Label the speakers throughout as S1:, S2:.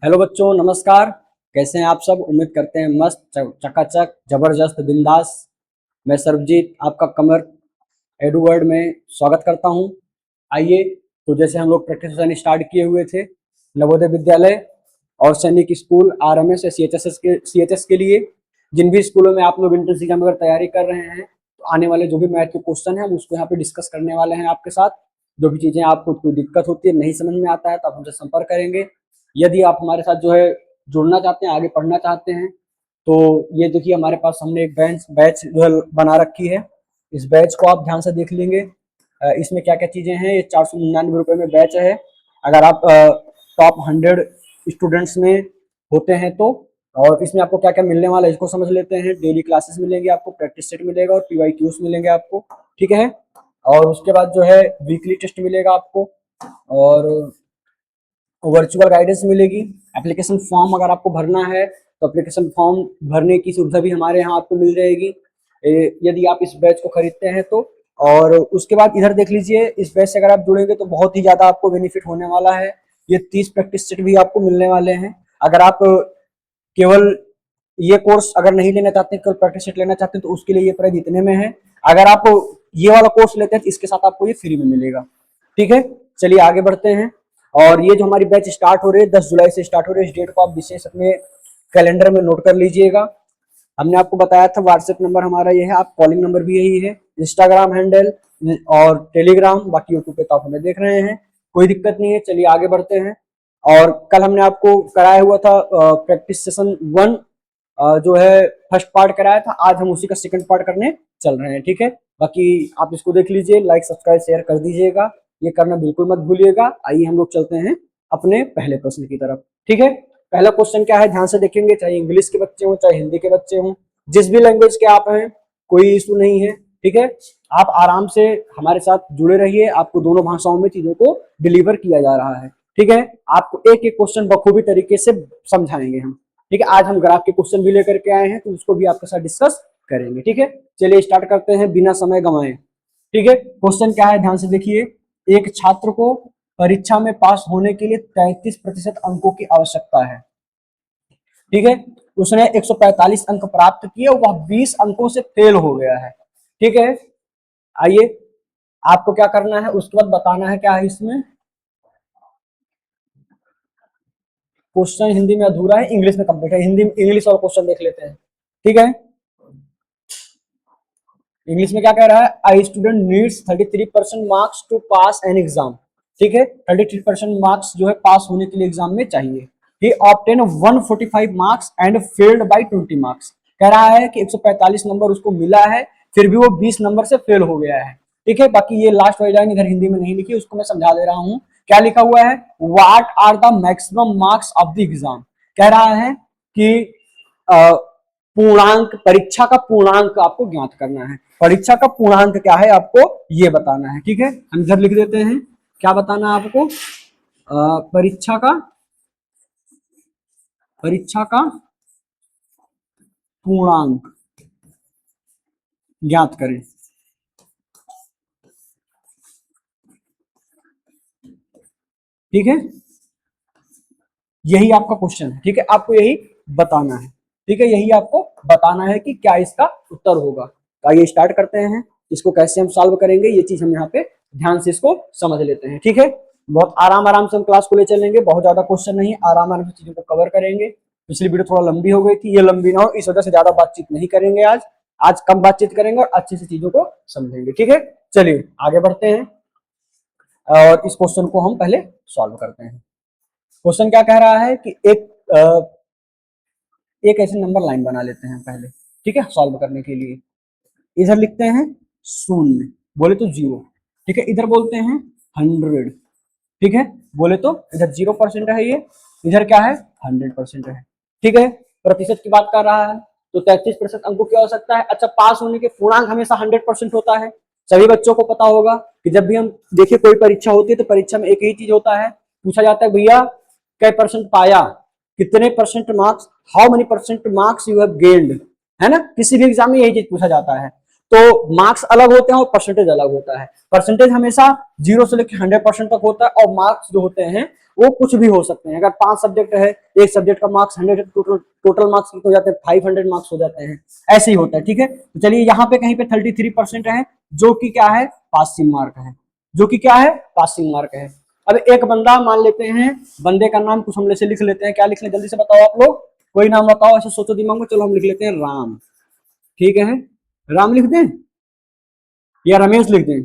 S1: Hello बच्चों, नमस्कार। कैसे हैं आप सब? उम्मीद करते हैं मस्त, चकाचक, जबरदस्त, बिंदास। मैं सर्वजीत आपका कमर एडू वर्ल्ड में स्वागत करता हूं। आइए, तो जैसे हम लोग प्रैक्टिस सेशन स्टार्ट किए हुए थे नवोदय विद्यालय और सैनिक स्कूल आरएमएस या सीएचएस के लिए, जिन भी स्कूलों में आप लोग एंट्रेंस एग्जाम अगर तैयारी कर रहे हैं तो आने वाले जो भी मैथ के क्वेश्चन है हम उसको यहाँ पे डिस्कस करने वाले हैं आपके साथ। जो भी चीजें आपको कोई दिक्कत होती है, नहीं समझ में आता है, तो आप हमसे संपर्क करेंगे। यदि आप हमारे साथ जो है जुड़ना चाहते हैं, आगे पढ़ना चाहते हैं, तो ये देखिए हमारे पास हमने एक बैच जो है बना रखी है। इस बैच को आप ध्यान से देख लेंगे। इसमें क्या क्या चीजें हैं। ये 499 रुपए में बैच है। अगर आप टॉप 100 स्टूडेंट्स में होते हैं तो, और इसमें आपको क्या क्या मिलने वाला है इसको समझ लेते हैं। डेली क्लासेस मिलेंगे आपको, प्रैक्टिस सेट मिलेगा और पीवाईक्यूज मिलेंगे आपको, ठीक है। और उसके बाद जो है वीकली टेस्ट मिलेगा आपको, और वर्चुअल गाइडेंस मिलेगी। एप्लीकेशन फॉर्म अगर आपको भरना है तो एप्लीकेशन फॉर्म भरने की सुविधा भी हमारे यहाँ आपको मिल जाएगी यदि आप इस बैच को खरीदते हैं तो। और उसके बाद इधर देख लीजिए, इस बैच से अगर आप जुड़ेंगे तो बहुत ही ज्यादा आपको बेनिफिट होने वाला है। ये 30 प्रैक्टिस सेट भी आपको मिलने वाले हैं। अगर आप केवल ये कोर्स अगर नहीं लेना चाहते, केवल प्रैक्टिस सेट लेना चाहते हैं, तो उसके लिए ये प्राइस इतने में है। अगर आप ये वाला कोर्स लेते हैं तो इसके साथ आपको ये फ्री में मिलेगा, ठीक है। चलिए आगे बढ़ते हैं। और ये जो हमारी बैच स्टार्ट हो रही है 10 जुलाई से स्टार्ट हो रही है। इस डेट को आप विशेष अपने कैलेंडर में नोट कर लीजिएगा। हमने आपको बताया था व्हाट्सएप नंबर हमारा ये है, आप कॉलिंग नंबर भी यही है, इंस्टाग्राम हैंडल और टेलीग्राम, बाकी यूट्यूब पे तो आप हमें देख रहे हैं, कोई दिक्कत नहीं है। चलिए आगे बढ़ते हैं। और कल हमने आपको कराया हुआ था प्रैक्टिस सेशन 1 जो है फर्स्ट पार्ट कराया था। आज हम उसी का सेकंड पार्ट करने चल रहे हैं, ठीक है। बाकी आप इसको देख लीजिए, लाइक सब्सक्राइब शेयर कर दीजिएगा, ये करना बिल्कुल मत भूलिएगा। आइए हम लोग चलते हैं अपने पहले प्रश्न की तरफ, ठीक है। पहला क्वेश्चन क्या है, ध्यान से देखेंगे। चाहे इंग्लिश के बच्चे हों, चाहे हिंदी के बच्चे हों, जिस भी लैंग्वेज के आप हैं, कोई इशू नहीं है, ठीक है। आप आराम से हमारे साथ जुड़े रहिए, आपको दोनों भाषाओं में चीजों को डिलीवर किया जा रहा है, ठीक है। आपको एक एक क्वेश्चन बखूबी तरीके से समझाएंगे हम, ठीक है। आज हम ग्राफ के क्वेश्चन भी लेकर के आए हैं, तो उसको भी आपके साथ डिस्कस करेंगे, ठीक है। चलिए स्टार्ट करते हैं बिना समय गंवाए, ठीक है। क्वेश्चन क्या है, ध्यान से देखिए। एक छात्र को परीक्षा में पास होने के लिए 33% अंकों की आवश्यकता है, ठीक है। उसने 145 अंक प्राप्त किए, वह 20 अंकों से फेल हो गया है, ठीक है। आइए, आपको क्या करना है उसके बाद बताना है क्या है इसमें। क्वेश्चन हिंदी में अधूरा है, इंग्लिश में कंप्लीट है। हिंदी इंग्लिश और क्वेश्चन देख लेते हैं, ठीक है। इंग्लिश में क्या कह रहा है, a student needs 33% marks to pass an exam, ठीक है। 33% मार्क्स जो है पास होने के लिए एग्जाम में चाहिए। He obtain 145 marks and failed by 20 marks. कह रहा है कि 145 नंबर उसको मिला है, फिर भी वो 20 नंबर से फेल हो गया है, ठीक है। बाकी ये लास्ट वाली लाइन इधर हिंदी में नहीं लिखी, उसको मैं समझा दे रहा हूं। क्या लिखा हुआ है, what are the maximum marks of the exam. कह रहा है कि पूर्णांक, परीक्षा का पूर्णांक आपको ज्ञात करना है। परीक्षा का पूर्णांक क्या है आपको ये बताना है, ठीक है। हम इधर लिख देते हैं, क्या बताना है आपको, परीक्षा का पूर्णांक ज्ञात करें, ठीक है। यही आपका क्वेश्चन है, ठीक है। आपको यही बताना है, ठीक है। यही आपको बताना है कि क्या इसका उत्तर होगा। तो आइए स्टार्ट करते हैं, इसको कैसे हम सॉल्व करेंगे ये चीज हम यहाँ पे ध्यान से इसको समझ लेते हैं, ठीक है। बहुत आराम आराम से हम क्लास को ले चलेंगे, बहुत ज्यादा क्वेश्चन नहीं, आराम आराम से चीजों को कवर करेंगे। पिछली वीडियो थोड़ा लंबी हो गई थी, ये लंबी ना हो इस वजह से ज्यादा बातचीत नहीं करेंगे आज। आज कम बातचीत करेंगे और अच्छे से चीजों को समझेंगे, ठीक है। चलिए आगे बढ़ते हैं और इस क्वेश्चन को हम पहले सॉल्व करते हैं। क्वेश्चन क्या कह रहा है कि एक ऐसे नंबर लाइन बना लेते हैं पहले, ठीक है, सॉल्व करने के लिए। इधर लिखते हैं 0, बोले तो 0, ठीक है। इधर बोलते हैं 100, ठीक है, बोले तो इधर 0% है ये, इधर क्या है 100% है, ठीक है। प्रतिशत की बात कर रहा है तो 33% अंकों की आवश्यकता है। अच्छा, पास होने के पूर्णांक हमेशा 100% होता है, सभी बच्चों को पता होगा कि जब भी हम देखिए कोई परीक्षा होती है तो परीक्षा में एक ही चीज होता है, पूछा जाता है भैया कै परसेंट पाया, कितने percent marks, how many percent marks you have gained, है ना। किसी भी एग्जाम में यही चीज पूछा जाता है। तो मार्क्स अलग होते हैं और परसेंटेज अलग होता है। परसेंटेज हमेशा 0 से लेकर 100% तक होता है और मार्क्स जो होते हैं वो कुछ भी हो सकते हैं। अगर 5 सब्जेक्ट है, एक सब्जेक्ट का मार्क्स 100, टोटल मार्क्स हो जाते हैं 500 मार्क्स हो जाते हैं, ऐसे ही होता है। ठीक है, तो चलिए यहाँ पे कहीं पे 33% है जो कि क्या है, पासिंग मार्क है, जो कि क्या है, पासिंग मार्क है। अब एक बंदा मान लेते हैं, बंदे का नाम कुछ हम ऐसे लिख लेते हैं, क्या लिख लें जल्दी से बताओ आप लोग, कोई नाम बताओ, ऐसे सोचो दिमाग में, चलो हम लिख लेते हैं राम। ठीक है, राम लिख दें या रमेश लिख दें,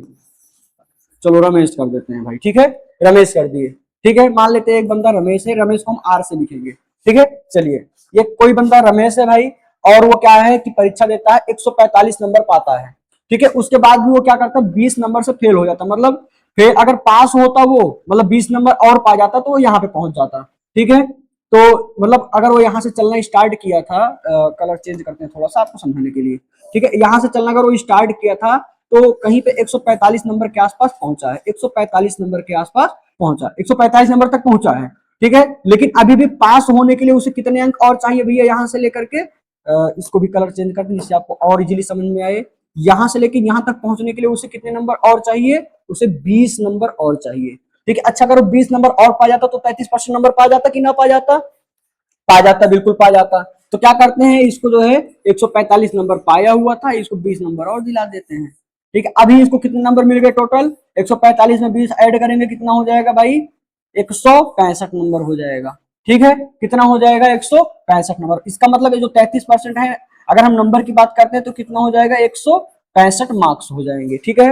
S1: चलो रमेश कर देते हैं भाई। ठीक है, रमेश कर दिए। ठीक है, मान लेते हैं एक बंदा रमेश है, रमेश को हम आर से लिखेंगे। ठीक है, चलिए ये कोई बंदा रमेश है भाई, और वो क्या है कि परीक्षा देता है, 145 नंबर पाता है। ठीक है, उसके बाद भी वो क्या करता है, 20 नंबर से फेल हो जाता, मतलब फिर अगर पास होता वो, मतलब 20 नंबर और पा जाता तो वो यहाँ पे पहुंच जाता। ठीक है, तो मतलब अगर वो यहाँ से चलना स्टार्ट किया था, कलर चेंज करते हैं थोड़ा सा आपको समझाने के लिए। ठीक है, यहाँ से चलना अगर वो स्टार्ट किया था तो कहीं पे 145 नंबर के आसपास पहुंचा है, 145 नंबर के आसपास पहुंचा, 145 नंबर तक पहुंचा है। ठीक है, लेकिन अभी भी पास होने के लिए उसे कितने अंक और चाहिए भैया, यहां से लेकर के इसको भी कलर चेंज कर दें जिससे आपको और इजीली समझ में आए। यहां से लेकर यहां तक पहुंचने के लिए उसे कितने नंबर और चाहिए, उसे 20 नंबर और चाहिए। ठीक है, अच्छा अगर 20 नंबर और पा जाता तो 33% नंबर पा जाता कि ना पा जाता, पा जाता, बिल्कुल पा जाता। तो क्या करते हैं, इसको जो है 145 नंबर पाया हुआ था, इसको 20 नंबर और दिला देते हैं। ठीक है, अभी इसको कितने नंबर मिल गए टोटल, 145 में 20 ऐड करेंगे कितना हो जाएगा भाई, 165 नंबर हो जाएगा। ठीक है, कितना हो जाएगा, 165 नंबर। इसका मतलब है जो 33% है, अगर हम नंबर की बात करते हैं तो कितना हो जाएगा, 165 मार्क्स हो जाएंगे। ठीक है,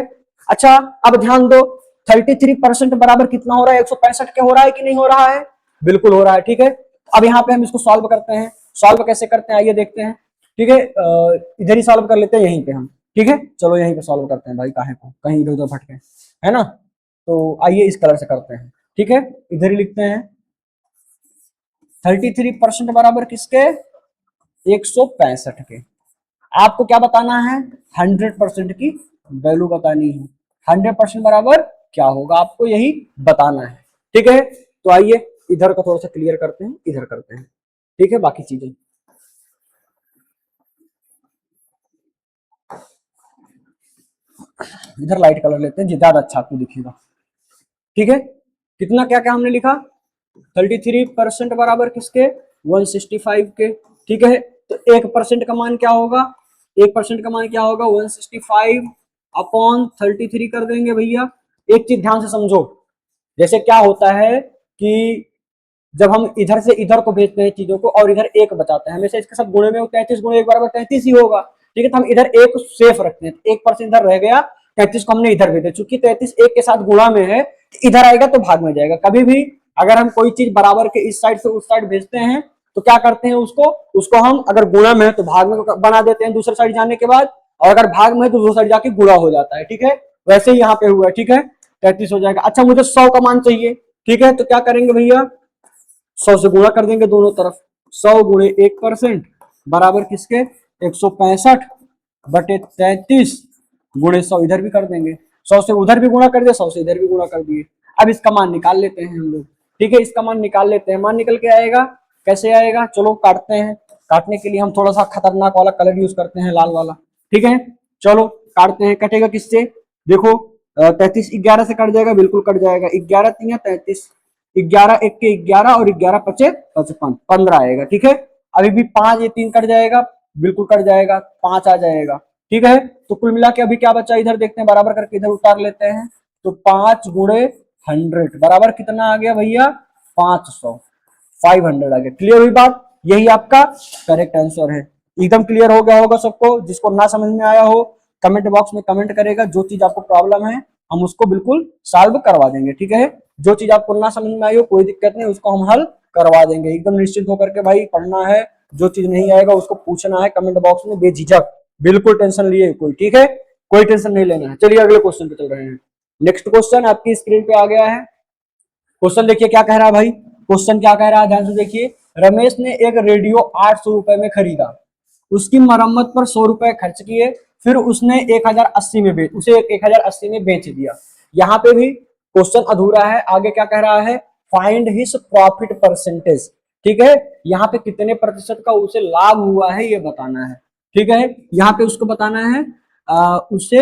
S1: अच्छा अब ध्यान दो, 33% बराबर कितना हो रहा है, 165 के हो रहा है कि नहीं हो रहा है, बिल्कुल हो रहा है। ठीक है, अब यहाँ पे हम इसको सॉल्व करते हैं, सॉल्व कैसे करते हैं आइए देखते हैं। ठीक है, इधर ही सॉल्व कर लेते हैं यहीं पे हम। ठीक है, चलो यहीं पे सॉल्व करते हैं भाई, काहे को कहीं इधर उधर भटके, है ना। तो आइए इस कलर से करते हैं। ठीक है, इधर ही लिखते हैं 33% बराबर किसके, 165 के। आपको क्या बताना है, 100% की वैल्यू बतानी है। 100% बराबर क्या होगा आपको यही बताना है। ठीक है, तो आइए इधर का थोड़ा सा क्लियर करते हैं, इधर करते हैं। ठीक है, बाकी चीजें इधर लाइट कलर लेते हैं ज्यादा अच्छा आपको दिखेगा। ठीक है, कितना क्या क्या हमने लिखा, 33% बराबर किसके, 165 के। ठीक है, तो 1% का मान क्या होगा, 1% का मान क्या होगा, 165 अपॉन 33 कर देंगे भैया। एक चीज ध्यान से समझो, जैसे क्या होता है कि जब हम इधर से इधर को भेजते हैं चीजों को और इधर एक बचाते हैं, हमेशा इसके साथ गुणे में 33 गुणे 1 बराबर 33 ही होगा। ठीक है, तो हम इधर एक सेफ रखते हैं, 1% इधर रह गया, 33 को हमने इधर भेजा, चूंकि 33 एक के साथ गुणा में है, इधर आएगा तो भाग में जाएगा। कभी भी अगर हम कोई चीज बराबर के इस साइड से उस साइड भेजते हैं तो क्या करते हैं, उसको उसको हम अगर गुणा में है तो भाग में बना देते हैं दूसरे साइड जाने के बाद, और अगर भाग में है तो दूसरे साइड जाके गुणा हो जाता है। ठीक है, वैसे ही यहाँ पे हुआ है। ठीक है, 33 हो जाएगा। अच्छा मुझे 100 का मान चाहिए। ठीक है, तो क्या करेंगे भैया, 100 से गुणा कर देंगे दोनों तरफ, 100 गुणे 1% बराबर किसके, 165 बटे 33 गुणे 100 इधर भी कर देंगे, 100 से उधर भी गुणा कर दिया, 100 से इधर भी गुणा कर दिए। अब इसका मान निकाल लेते हैं हम लोग। ठीक है, इसका मान निकाल लेते हैं, मान निकल के आएगा, कैसे आएगा, चलो काटते हैं। काटने के लिए हम थोड़ा सा खतरनाक वाला कलर यूज करते हैं, लाल वाला। ठीक है, चलो काटते हैं, कटेगा किससे, देखो 33 11 से कट जाएगा, बिल्कुल कट जाएगा, 11 3 33, 11 1 के 11 और 11 पचे 55, 15 आएगा। ठीक है, अभी भी 5 ये 3 कट जाएगा, बिल्कुल कट जाएगा, 5 आ जाएगा। ठीक है, तो कुल मिला के अभी क्या बचा, इधर देखते हैं, बराबर करके इधर उतार लेते हैं, तो 5 गुणे 100 बराबर कितना आ गया भैया, 500, 500 आ गया। क्लियर हुई बात, यही आपका करेक्ट आंसर है। एकदम क्लियर हो गया होगा सबको, जिसको ना समझ में आया हो कमेंट बॉक्स में कमेंट करेगा, जो चीज आपको प्रॉब्लम है हम उसको बिल्कुल सॉल्व करवा देंगे। ठीक है, जो चीज आपको ना समझ में आई हो कोई दिक्कत नहीं, उसको हम हल करवा देंगे। एकदम निश्चित होकर के भाई पढ़ना है, जो चीज नहीं आएगा उसको पूछना है कमेंट बॉक्स में बेझिझक, बिल्कुल टेंशन लिए कोई। ठीक है, कोई टेंशन नहीं लेना है। चलिए अगले क्वेश्चन पे चल रहे हैं। नेक्स्ट क्वेश्चन आपकी स्क्रीन पे आ गया है। क्वेश्चन देखिए क्या कह रहा है भाई, क्वेश्चन क्या कह रहा है ध्यान से देखिए। रमेश ने एक रेडियो 800 रुपए में खरीदा, उसकी मरम्मत पर 100 रुपए खर्च किए, फिर उसने 1080 में उसे 1080 में बेच दिया। यहाँ पे भी क्वेश्चन अधूरा है, आगे क्या कह रहा है, फाइंड हिज प्रॉफिट परसेंटेज। ठीक है, यहाँ पे कितने प्रतिशत का उसे लाभ हुआ है ये बताना है। ठीक है, यहाँ पे उसको बताना है उसे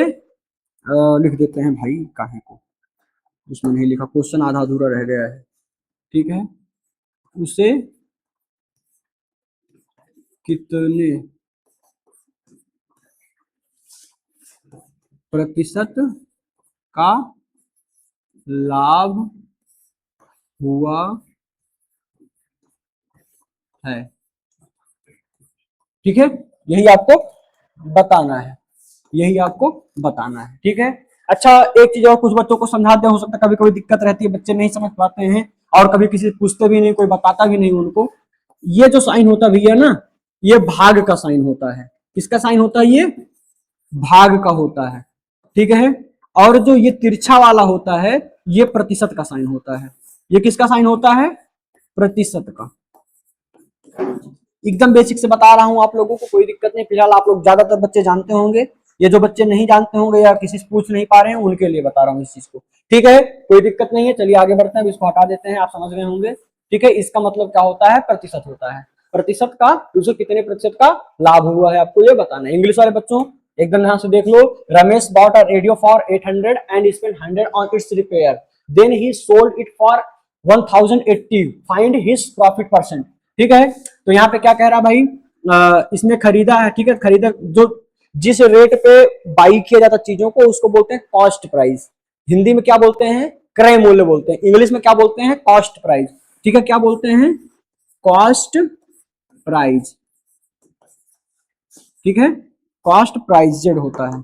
S1: लिख देते हैं भाई, काहे को उसमें नहीं लिखा, क्वेश्चन आधा अधूरा रह गया है, ठीक है। उसे कितने प्रतिशत का लाभ हुआ है, ठीक है, यही आपको बताना है, यही आपको बताना है, ठीक है। अच्छा, एक चीज और कुछ बच्चों को समझा दे, हो सकता है कभी कभी दिक्कत रहती है, बच्चे नहीं समझ पाते हैं और कभी किसी से पूछते भी नहीं, कोई बताता भी नहीं उनको। ये जो साइन होता भैया ना, ये भाग का साइन होता है। किसका साइन होता है? ये भाग का होता है, ठीक है। और जो ये तिरछा वाला होता है, ये प्रतिशत का साइन होता है। ये किसका साइन होता है? प्रतिशत का। एकदम बेसिक से बता रहा हूं आप लोगों को, कोई दिक्कत नहीं। फिलहाल आप लोग ज्यादातर बच्चे जानते होंगे, ये जो बच्चे नहीं जानते होंगे या किसी से पूछ नहीं पा रहे हैं उनके लिए बता रहा हूँ इस चीज को, ठीक है। कोई दिक्कत नहीं है, चलिए आगे बढ़ते हैं। इसको हटा देते हैं, आप समझ गए होंगे, ठीक है। इसका मतलब क्या होता है? प्रतिशत होता है। प्रतिशत का, उसे कितने प्रतिशत का लाभ हुआ है आपको ये बताना है। इंग्लिश वाले बच्चों एकदम ध्यान से देख लो। Ramesh bought a radio for 800 and spent 100 on its repair, then he sold it for 1080, find his profit percent, ठीक है। तो यहाँ पे क्या कह रहा भाई, इसने खरीदा है, ठीक है। खरीदा, जो जिस रेट पे बाई किया जाता चीजों को, उसको बोलते हैं कॉस्ट प्राइस। हिंदी में क्या बोलते हैं? क्रय मूल्य बोलते हैं। इंग्लिश में क्या बोलते हैं? कॉस्ट प्राइस, ठीक है। क्या बोलते हैं? कॉस्ट प्राइस, ठीक है। कॉस्ट प्राइजेड होता है,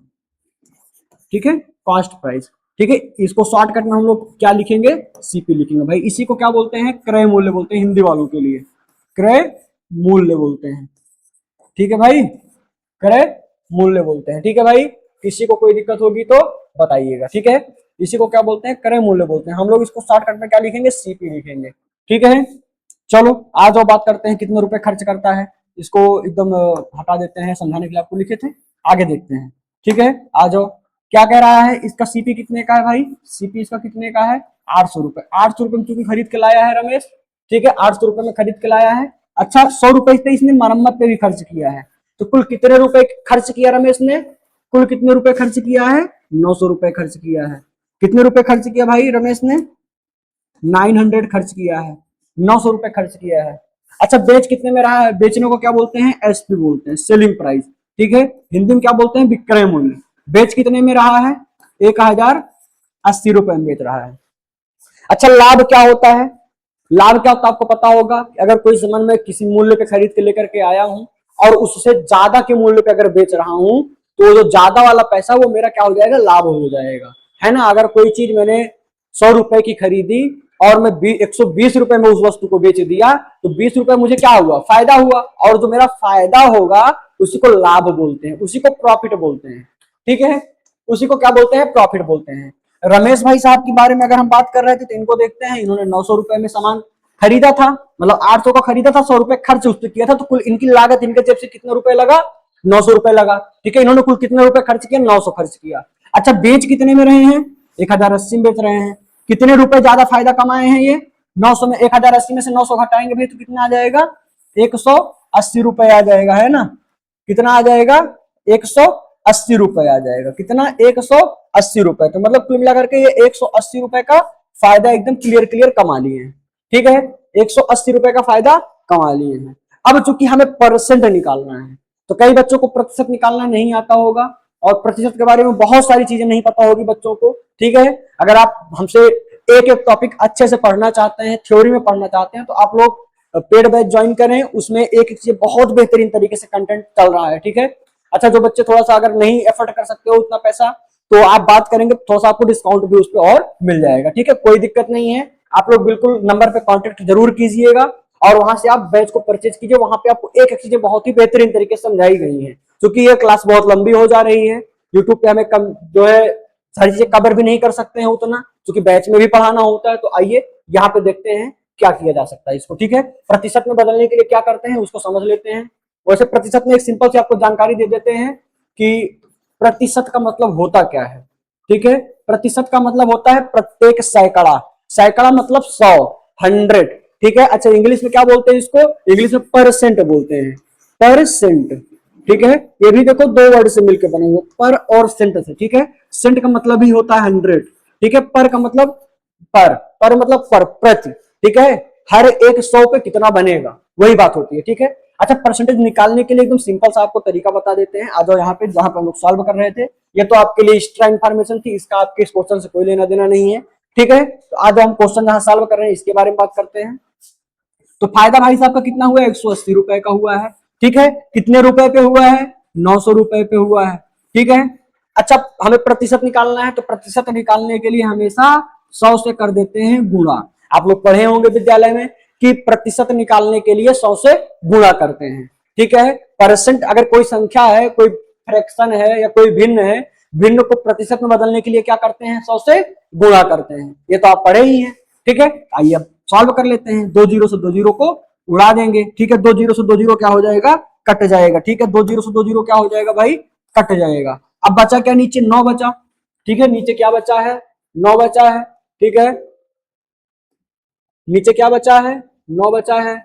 S1: ठीक है, कॉस्ट प्राइस, ठीक है। इसको शॉर्टकट में हम लोग क्या लिखेंगे? सीपी लिखेंगे भाई। इसी को क्या बोलते हैं? क्रय मूल्य बोलते हैं, हिंदी वालों के लिए क्रय मूल्य बोलते हैं, ठीक है भाई। क्रय मूल्य बोलते हैं, ठीक है भाई। किसी को कोई दिक्कत होगी तो बताइएगा, ठीक है। इसी को क्या बोलते हैं? क्रय मूल्य बोलते हैं। हम लोग इसको शॉर्टकट में क्या लिखेंगे? सीपी लिखेंगे, ठीक है। चलो आज और बात करते हैं कितने रुपए खर्च करता है। इसको एकदम हटा देते हैं, समझाने के लिए आपको लिखे थे। आगे देखते हैं, ठीक है। आ जाओ, क्या कह रहा है? इसका सीपी कितने का है भाई? सीपी इसका कितने का है? 800 रुपए। 800 रुपए में चूंकि खरीद के लाया है रमेश, ठीक है, 800 रुपए में खरीद के लाया है। अच्छा, 100 रुपए से इसने मरम्मत पे भी खर्च किया है, तो कुल कितने रुपए खर्च किया रमेश ने? कुल कितने रुपए खर्च किया है? 900 रुपए खर्च किया है। कितने रुपए खर्च किया भाई रमेश ने? 900 खर्च किया है, 900 रुपए खर्च किया है। अच्छा, बेच कितने में रहा है? बेचने को क्या बोलते हैं? एसपी बोलते हैं, सेलिंग प्राइस, ठीक है। हिंदी में क्या बोलते हैं? विक्रय मूल्य। बेच कितने में रहा है? 1080 रुपए में बेच रहा है। अच्छा, लाभ क्या होता है? लाभ क्या होता है आपको पता होगा। अगर कोई सामान मैं किसी मूल्य पे खरीद के लेकर के आया हूं और उससे ज्यादा के मूल्य पे अगर बेच रहा हूं, तो जो ज्यादा वाला पैसा वो मेरा क्या हो जाएगा? लाभ हो जाएगा, है ना। अगर कोई चीज मैंने 100 रुपए की खरीदी और मैं 120 रुपए में उस वस्तु को बेच दिया, तो 20 रुपए मुझे क्या हुआ? फायदा हुआ। और जो मेरा फायदा होगा उसी को लाभ बोलते हैं, उसी को प्रॉफिट बोलते हैं, ठीक है। उसी को क्या बोलते हैं? प्रॉफिट बोलते हैं। रमेश भाई साहब के बारे में अगर हम बात कर रहे थे तो इनको देखते हैं। इन्होंने 900 रुपए में सामान खरीदा था, मतलब 800 का खरीदा था, 100 रुपए खर्च उस पर किया था, तो कुल इनकी लागत इनके जेब से कितना रुपए लगा? 900 रुपए लगा, ठीक है। इन्होंने कुल कितने रुपए खर्च किया? 900 खर्च किया। अच्छा, बेच कितने में रहे हैं? 1080 में बेच रहे हैं। कितने रुपए ज्यादा फायदा कमाए हैं ये? 900 में 1080 में से 900 घटाएंगे भाई तो कितना आ जाएगा? 180 रुपए आ जाएगा, है ना। कितना आ जाएगा? 180 रुपए आ जाएगा। कितना? 180 रुपए। तो मतलब कुल मिलाकर के ये 180 रुपए का फायदा एकदम क्लियर कमा लिए हैं, ठीक है। 180 रुपए का फायदा कमा लिए हैं। अब चूंकि हमें परसेंट निकालना है, तो कई बच्चों को प्रतिशत निकालना नहीं आता होगा और प्रतिशत के बारे में बहुत सारी चीजें नहीं पता होगी बच्चों को, ठीक है। अगर आप हमसे एक एक टॉपिक अच्छे से पढ़ना चाहते हैं, थ्योरी में पढ़ना चाहते हैं, तो आप लोग पेड बैच ज्वाइन करें। उसमें एक एक चीज बहुत बेहतरीन तरीके से कंटेंट चल रहा है, ठीक है। अच्छा, जो बच्चे थोड़ा सा अगर नहीं एफर्ट कर सकते हो उतना पैसा, तो आप बात करेंगे थोड़ा सा आपको डिस्काउंट भी उस पर और मिल जाएगा, ठीक है। कोई दिक्कत नहीं है। आप लोग बिल्कुल नंबर पे कांटेक्ट जरूर कीजिएगा और वहां से आप बैच को परचेज कीजिए। वहां पे आपको एक एक चीजें बहुत ही बेहतरीन तरीके से समझाई गई है। क्योंकि ये क्लास बहुत लंबी हो जा रही है, यूट्यूब पे हमें कम जो है सारी चीजें कवर भी नहीं कर सकते हैं उतना, क्योंकि बैच में भी पढ़ाना होता है। तो आइए यहाँ पे देखते हैं क्या किया जा सकता है इसको, ठीक है। प्रतिशत में बदलने के लिए क्या करते हैं उसको समझ लेते हैं। वैसे प्रतिशत में एक सिंपल सी आपको जानकारी दे देते हैं कि प्रतिशत का मतलब होता क्या है, ठीक है। प्रतिशत का मतलब होता है प्रत्येक सैकड़ा। सैकड़ा मतलब 100, 100, ठीक है। अच्छा, इंग्लिश में क्या बोलते हैं इसको? इंग्लिश में परसेंट बोलते हैं, परसेंट, ठीक है। ये भी देखो दो वर्ड से मिलकर बने हुए, पर और सेंट से, ठीक है। सेंट का मतलब ही होता है 100, ठीक है। पर का मतलब पर मतलब पर, प्रति, ठीक है। हर एक 100 पे कितना बनेगा, वही बात होती है, ठीक है। अच्छा, परसेंटेज निकालने के लिए एकदम सिंपल सा आपको तरीका बता देते हैं। आ जाओ यहाँ पे, जहां पे हम लोग सॉल्व कर रहे थे। ये तो आपके लिए एक्स्ट्रा इन्फॉर्मेशन थी, इसका आपके इस क्वेश्चन से कोई लेना देना नहीं है, ठीक है। तो आज हम क्वेश्चन जहां सॉल्व कर रहे हैं इसके बारे में बात करते हैं। तो फायदा भाई साहब का कितना हुआ है, 180 रुपए का हुआ है, ठीक है। कितने रुपए पे हुआ है, 900 रुपए पे हुआ है, ठीक है। अच्छा, हमें प्रतिशत निकालना है, तो प्रतिशत निकालने के लिए हमेशा 100 से कर देते हैं गुणा। आप लोग पढ़े होंगे विद्यालय में कि प्रतिशत निकालने के लिए 100 से गुणा करते हैं, ठीक है। परसेंट, अगर कोई संख्या है, कोई फ्रैक्शन है या कोई भिन्न है, भिन्न को प्रतिशत में बदलने के लिए क्या करते हैं, 100 से गुणा करते हैं। ये तो आप पढ़े ही हैं, ठीक है। आइए अब सॉल्व कर लेते हैं। 2 जीरो से 2 जीरो को उड़ा देंगे, ठीक है। 2 जीरो से 2 जीरो क्या हो जाएगा, कट जाएगा, ठीक है। 2 जीरो से 2 जीरो क्या हो जाएगा भाई, कट जाएगा। अब बचा क्या, नीचे 9 बचा, ठीक है। नीचे क्या बचा है, 9 बचा है, ठीक है। नीचे क्या बचा है, 9 बचा है।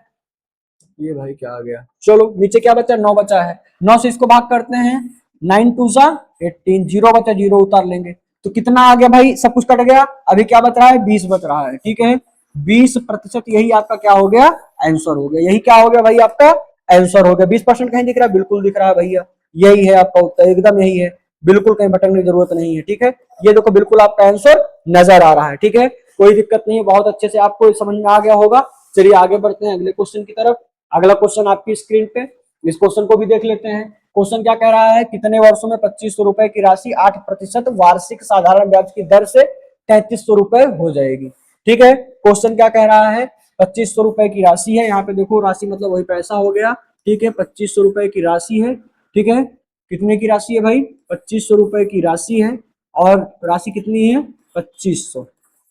S1: ये भाई क्या आ गया, चलो नीचे क्या बचा, 9 बचा है। 9 से इसको भाग करते हैं, 9 2 सा 18, जीरो बचा, जीरो उतार लेंगे तो कितना आ गया भाई, सब कुछ कट गया। अभी क्या बच रहा है, 20 बच रहा है, ठीक है। 20%, यही आपका क्या हो गया, आंसर हो गया। यही क्या हो गया भाई, आपका आंसर हो गया। 20% कहीं दिख रहा है, बिल्कुल दिख रहा है भैया, यही है आपका उत्तर, एकदम यही है, बिल्कुल कहीं भटकने की जरूरत नहीं है, ठीक है। ये देखो बिल्कुल आपका आंसर नजर आ रहा है, ठीक है। कोई दिक्कत नहीं है, बहुत अच्छे से आपको समझ में आ गया होगा। चलिए आगे बढ़ते हैं अगले क्वेश्चन की तरफ। अगला क्वेश्चन आपकी स्क्रीन पे, इस क्वेश्चन को भी देख लेते हैं। क्वेश्चन क्या कह रहा है, कितने वर्षों में 2500 रुपए की राशि 8% वार्षिक साधारण ब्याज की दर से 3300 रुपए हो जाएगी, ठीक है। क्वेश्चन क्या कह रहा है, 2500 रुपए की राशि है, यहाँ पे देखो राशि मतलब वही पैसा हो गया, ठीक है। 2500 रुपए की राशि है, ठीक है। कितने की राशि है भाई, 2500 रुपए की राशि है, और राशि कितनी है, 2500,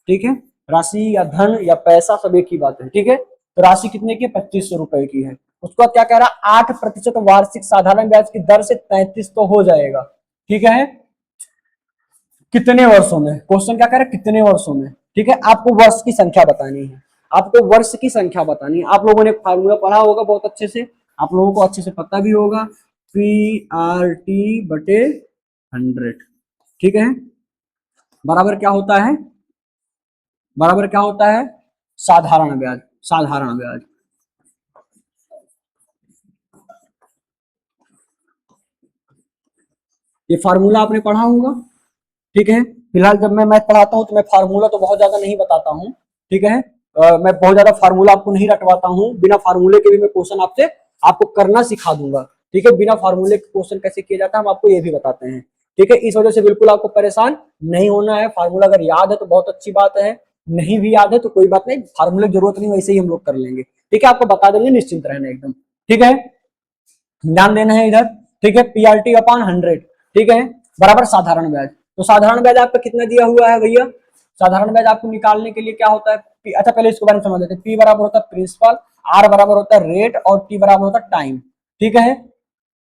S1: ठीक है। राशि या धन या पैसा सब एक ही बात है, ठीक है। तो राशि कितने की, 2500 रुपए की है। उसका क्या कह रहा है, 8% वार्षिक साधारण ब्याज की दर से 33 तो हो जाएगा, ठीक है। कितने वर्षों में, क्वेश्चन क्या कह रहा है, कितने वर्षों में, ठीक है। आपको वर्ष की संख्या बतानी है, आपको वर्ष की संख्या बतानी है। आप लोगों ने फार्मूला पढ़ा होगा बहुत अच्छे से, आप लोगों को अच्छे से पता भी होगा, PRT/100, ठीक है। बराबर क्या होता है, बराबर क्या होता है, साधारण ब्याज, साधारण ब्याज। ये फार्मूला आपने पढ़ा होगा, ठीक है। फिलहाल जब मैं मैथ पढ़ाता हूं तो मैं फार्मूला तो बहुत ज्यादा नहीं बताता हूं, ठीक है। मैं बहुत ज्यादा फार्मूला आपको नहीं रटवाता हूं, बिना फार्मूले के भी मैं क्वेश्चन आपसे आपको करना सिखा दूंगा, ठीक है। बिना फार्मूले के क्वेश्चन कैसे किया जाता है हम आपको ये भी बताते हैं, ठीक है। इस वजह से बिल्कुल आपको परेशान नहीं होना है। फार्मूला अगर याद है तो बहुत अच्छी बात है, नहीं भी याद है तो कोई बात नहीं, फार्मूले की जरूरत नहीं, वैसे ही हम लोग कर लेंगे, ठीक है। आपको बता देंगे, निश्चिंत रहना एकदम, ठीक है। ध्यान देना है इधर, ठीक है। PRT/100, ठीक है, बराबर साधारण ब्याज। तो साधारण ब्याज आपका कितना दिया हुआ है भैया, साधारण ब्याज आपको निकालने के लिए क्या होता है, अच्छा पहले इसके बारे में समझ लेते हैं। P बराबर होता है प्रिंसिपल, R बराबर होता है रेट, और T बराबर होता है टाइम, ठीक है।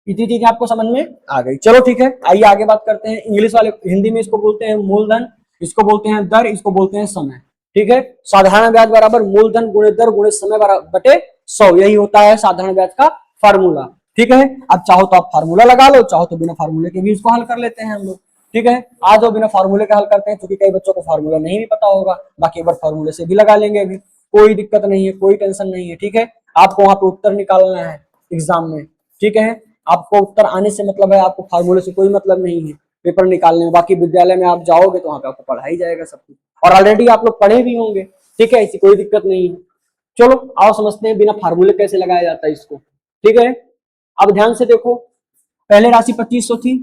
S1: इतनी चीजें आपको समझ में आ गई, चलो ठीक है। आइए आगे बात करते हैं। इंग्लिश वाले हिंदी में इसको बोलते हैं मूलधन, इसको बोलते हैं दर, इसको बोलते हैं समय, ठीक है। साधारण ब्याज बराबर मूलधन गुणे दर गुणे समय बटे 100, यही होता है साधारण ब्याज का फार्मूला, ठीक है। अब चाहो तो आप फार्मूला लगा लो, चाहो तो बिना फार्मूले के भी इसको हल कर लेते हैं हम लोग, ठीक है। आज वो बिना फार्मूले का हल करते हैं, क्योंकि कई बच्चों को फार्मूला नहीं भी पता होगा, बाकी एक बार फार्मूले से भी लगा लेंगे अभी, कोई दिक्कत नहीं है, कोई टेंशन नहीं है, ठीक है। आपको वहां पे उत्तर निकालना है एग्जाम में, ठीक है। आपको उत्तर आने से मतलब है, आपको फार्मूले से कोई मतलब नहीं है पेपर निकालने में। बाकी विद्यालय में आप जाओगे तो वहां पे आपको पढ़ाई जाएगा सब कुछ, और ऑलरेडी आप लोग पढ़े भी होंगे, ठीक है, ऐसी कोई दिक्कत नहीं है। चलो आओ समझते हैं बिना फार्मूले कैसे लगाया जाता है इसको, ठीक है। अब ध्यान से देखो, पहले राशि 2500 थी,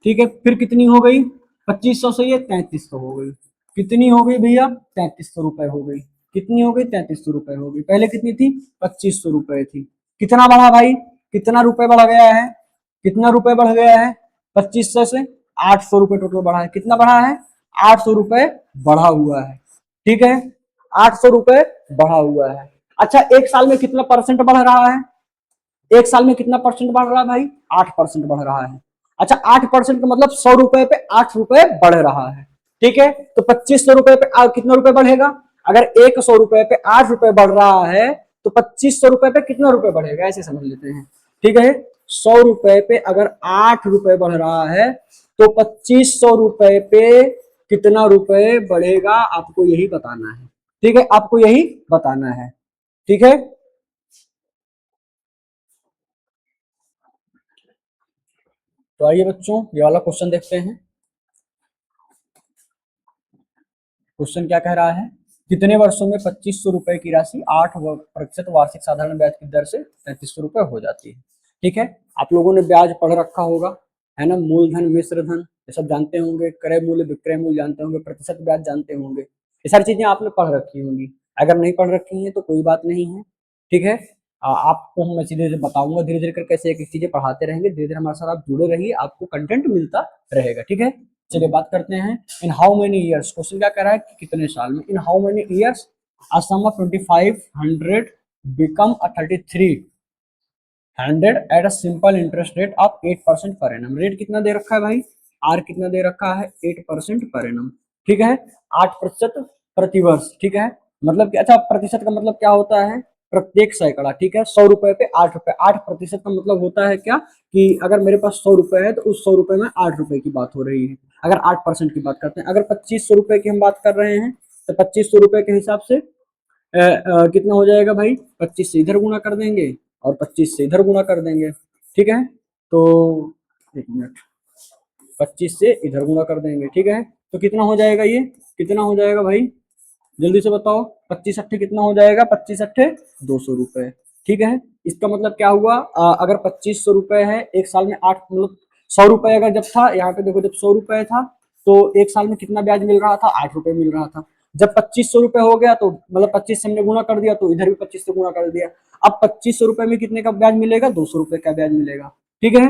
S1: ठीक है। फिर कितनी हो गई, 2500 से ये 3300 हो गई। कितनी हो गई भैया, 3300 रुपए हो गई। कितनी हो गई, 3300 रुपए हो गई। पहले कितनी थी, 2500 रुपए थी। कितना बढ़ा भाई, कितना रुपए बढ़ गया है, कितना रुपए बढ़ गया है, 2500 से 800 रुपए टोटल बढ़ा है। कितना बढ़ा है, 800 रुपए बढ़ा हुआ है, ठीक है। 800 रुपए बढ़ा हुआ है। अच्छा, एक साल में कितना परसेंट बढ़ रहा है, एक साल में कितना परसेंट बढ़ रहा है भाई, 8% बढ़ रहा है। अच्छा, 8% का मतलब 100 रुपए पे 8 रुपए बढ़ रहा है, ठीक है। तो 2500 रुपए पे कितना रुपए बढ़ेगा, अगर 100 रुपए पे 8 रुपए बढ़ रहा है तो 2500 रुपए पे कितना रुपए बढ़ेगा, ऐसे समझ लेते हैं, ठीक है। 100 रुपए पे अगर 8 रुपए बढ़ रहा है तो 2500 रुपए पे कितना रुपए बढ़ेगा, आपको यही बताना है। ठीक है, आपको यही बताना है। ठीक है, तो आइए बच्चों ये वाला क्वेश्चन देखते हैं। क्वेश्चन क्या कह रहा है, कितने वर्षों में 2500 रुपए की राशि 8% वार्षिक साधारण ब्याज की दर से 3300 रुपए हो जाती है। ठीक है, आप लोगों ने ब्याज पढ़ रखा होगा, है ना, मूलधन मिश्र धन ये सब जानते होंगे, क्रय मूल्य विक्रय मूल्य जानते होंगे, प्रतिशत ब्याज जानते होंगे, ये सारी चीजें आपने पढ़ रखी होंगी। अगर नहीं पढ़ रखी हैं तो कोई बात नहीं है। ठीक है, आपको मैं सीधे सीधे बताऊंगा, धीरे धीरे करके कैसे एक एक चीजें पढ़ाते रहेंगे, धीरे धीरे हमारे साथ आप जुड़े रहिए, आपको कंटेंट मिलता रहेगा। ठीक है, चलिए बात करते हैं। In how many years, question क्या कह रहा है कि कितने साल में, in how many years a sum of 2500 become a 3300 at a simple interest rate of 8% per annum. Rate कितना दे रखा है भाई, आर कितना दे रखा है, 8% पर एनम। ठीक है, 8% प्रतिवर्ष। ठीक है, मतलब कि अच्छा प्रतिशत का मतलब क्या होता है, प्रत्येक सैकड़ा। ठीक है, 100 रुपए पे 8 रुपए, 8% का मतलब होता है क्या कि अगर मेरे पास 100 रुपए है तो उस 100 रुपए में 8 रुपए की बात हो रही है। अगर 8% की बात करते हैं, अगर 2500 रुपए की हम बात कर रहे हैं तो 2500 रुपए के हिसाब से कितना हो जाएगा भाई, 25 से इधर गुणा कर देंगे और 25 से इधर गुणा कर देंगे। ठीक है, तो एक मिनट, 25 से इधर गुणा कर देंगे। ठीक है, तो कितना हो जाएगा, ये कितना हो जाएगा भाई, जल्दी से बताओ, 25 अट्ठे कितना हो जाएगा, 25 अट्ठे 200 रुपए। ठीक है, इसका मतलब क्या हुआ, अगर 2500 रुपए है, एक साल में 8 मतलब 100 रुपए अगर जब था, यहाँ पे देखो जब 100 रुपए था तो एक साल में कितना ब्याज मिल रहा था, 8 रुपए मिल रहा था। जब 2500 रुपए हो गया तो मतलब 25 से हमने गुणा कर दिया तो इधर भी 25 से गुणा कर दिया। अब 2500 रुपए में कितने का ब्याज मिलेगा, 200 रुपए का ब्याज मिलेगा। ठीक है,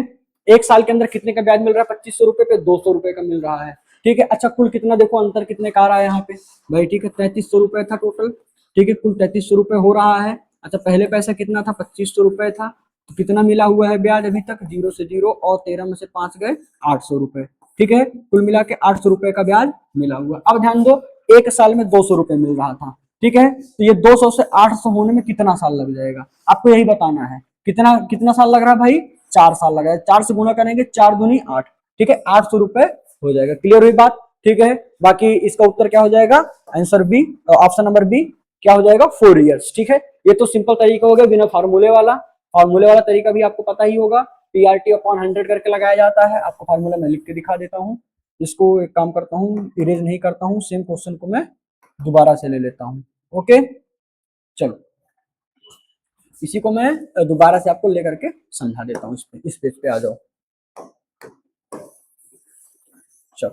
S1: एक साल के अंदर कितने का ब्याज मिल रहा है, 2500 रुपए पे 200 रुपए का मिल रहा है। ठीक है, अच्छा कुल कितना देखो, अंतर कितने का आ रहा है यहाँ पे भाई। ठीक है, 3300 रुपए था टोटल। ठीक है, कुल 3300 रुपए हो रहा है। अच्छा पहले पैसा कितना था, 2500 रुपए था, तो कितना मिला हुआ है ब्याज अभी तक, 0 से 0 और 13 में से 5 गए, 800 रुपए। ठीक है, कुल मिला के 800 रुपए का ब्याज मिला हुआ। अब ध्यान दो, एक साल में 200 रुपए मिल रहा था। ठीक है, तो ये 200 से 800 होने में कितना साल लग जाएगा, आपको यही बताना है। कितना कितना साल लग रहा है भाई, 4 साल लग रहा है। 4 से गुणा करेंगे, 4 दूनी 8। ठीक है, 800 रुपए हो जाएगा। क्लियर हुई बात। ठीक है, बाकी इसका उत्तर क्या हो जाएगा, answer b, option number b क्या हो जाएगा, 4 ईयर्स। ठीक है, ये तो सिंपल तरीका हो गया बिना फार्मूले वाला। फार्मूले वाला तरीका भी आपको पता ही होगा, पीआरटी अपॉन 100 करके लगाया जाता है। आपको फार्मूला मैं लिख के दिखा देता हूँ। इसको एक काम करता हूँ, इरेज नहीं करता हूँ, सेम क्वेश्चन को मैं दोबारा से ले लेता हूँ। ओके, चलो इसी को मैं दोबारा से आपको लेकर के समझा देता हूँ। इस पेज पे आ जाओ। चलो,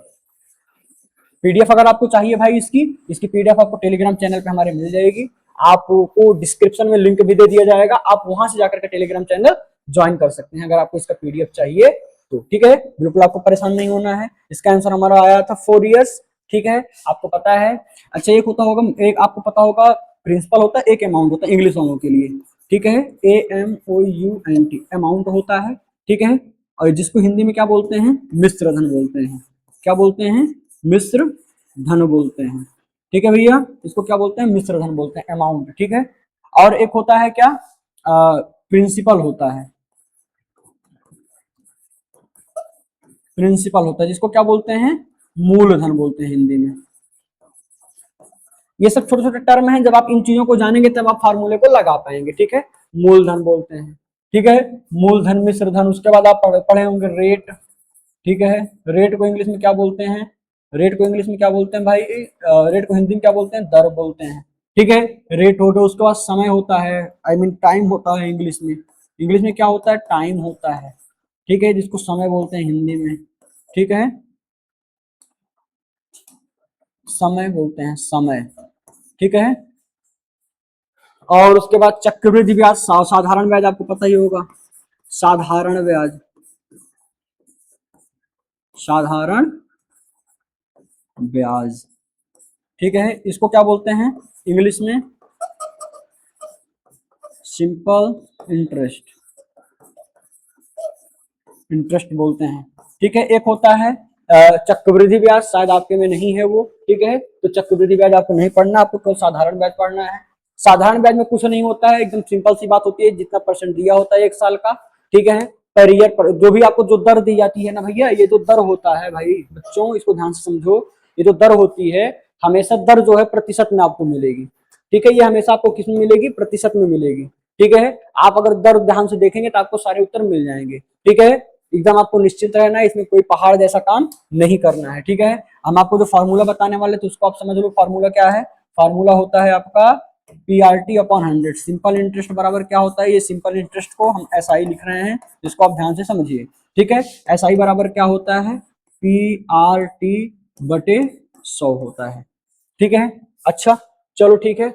S1: पीडीएफ अगर आपको चाहिए भाई, इसकी पीडीएफ आपको टेलीग्राम चैनल पे हमारे मिल जाएगी। आपको डिस्क्रिप्शन में लिंक भी दे दिया जाएगा, आप वहां से जाकर के टेलीग्राम चैनल ज्वाइन कर सकते हैं अगर आपको इसका पीडीएफ चाहिए तो। ठीक है, बिल्कुल आपको परेशान नहीं होना है। इसका आंसर हमारा आया था 4 ईयर्स। ठीक है, आपको पता है। अच्छा एक होता होगा, एक आपको पता होगा प्रिंसिपल होता है, एक अमाउंट होता है इंग्लिश वालों के लिए। ठीक है, AMOUNT अमाउंट होता है। ठीक है, और जिसको हिंदी में क्या बोलते हैं, मिश्र धन बोलते हैं। क्या बोलते हैं, मिश्र धन बोलते हैं। ठीक है भैया, इसको क्या बोलते हैं, मिश्र धन बोलते हैं, अमाउंट। ठीक है, और एक होता है क्या, प्रिंसिपल होता है। प्रिंसिपल होता है जिसको क्या बोलते हैं, मूलधन बोलते हैं हिंदी में। ये सब छोटे छोटे टर्म हैं, जब आप इन चीजों को जानेंगे तब आप फार्मूले को लगा पाएंगे। ठीक है, मूलधन बोलते हैं। ठीक है, मूलधन मिश्र धन। उसके बाद आप पढ़े होंगे रेट। ठीक है, रेट को इंग्लिश में क्या बोलते हैं, रेट को इंग्लिश में क्या बोलते हैं भाई, रेट को हिंदी में क्या बोलते हैं, दर बोलते हैं। ठीक है, रेट हो गया। उसके बाद समय होता है, आई मीन टाइम होता है इंग्लिश में। इंग्लिश में क्या होता है, टाइम होता है। ठीक है, जिसको समय बोलते हैं हिंदी में। ठीक है, समय बोलते हैं, समय। ठीक है, और उसके बाद चक्रवृद्धि ब्याज, साधारण ब्याज आपको पता ही होगा, साधारण ब्याज, साधारण ब्याज। ठीक है, इसको क्या बोलते हैं इंग्लिश में, सिंपल इंटरेस्ट, इंटरेस्ट बोलते हैं। ठीक है, एक होता है चक्रवृद्धि ब्याज, शायद आपके में नहीं है वो। ठीक है, तो चक्रवृद्धि ब्याज आपको नहीं पढ़ना, आपको केवल साधारण ब्याज पढ़ना है। साधारण ब्याज में कुछ नहीं होता है, एकदम सिंपल सी बात होती है, जितना परसेंट दिया होता है एक साल का। ठीक है, पर ईयर पर जो भी आपको जो दर दी जाती है ना भैया, ये जो दर होता है भाई बच्चों, इसको ध्यान से समझो, ये जो दर होती है हमेशा दर जो है प्रतिशत में आपको मिलेगी। ठीक है, ये हमेशा आपको किस में मिलेगी? प्रतिशत में मिलेगी। ठीक है, आप अगर दर ध्यान से देखेंगे तो आपको सारे उत्तर मिल जाएंगे। ठीक है, एकदम आपको निश्चित रहना है, इसमें कोई पहाड़ जैसा काम नहीं करना है। ठीक है, हम आपको जो फॉर्मूला बताने वाले थे उसको आप समझ लो। फॉर्मूला क्या है? फॉर्मूला होता है आपका PRT अपॉन 100। सिंपल इंटरेस्ट बराबर क्या होता है? ये सिंपल इंटरेस्ट को हम SI लिख रहे हैं, जिसको आप ध्यान से समझिए। ठीक है, SI बराबर क्या होता है? PRT बटे 100 होता है। ठीक है, अच्छा चलो ठीक है,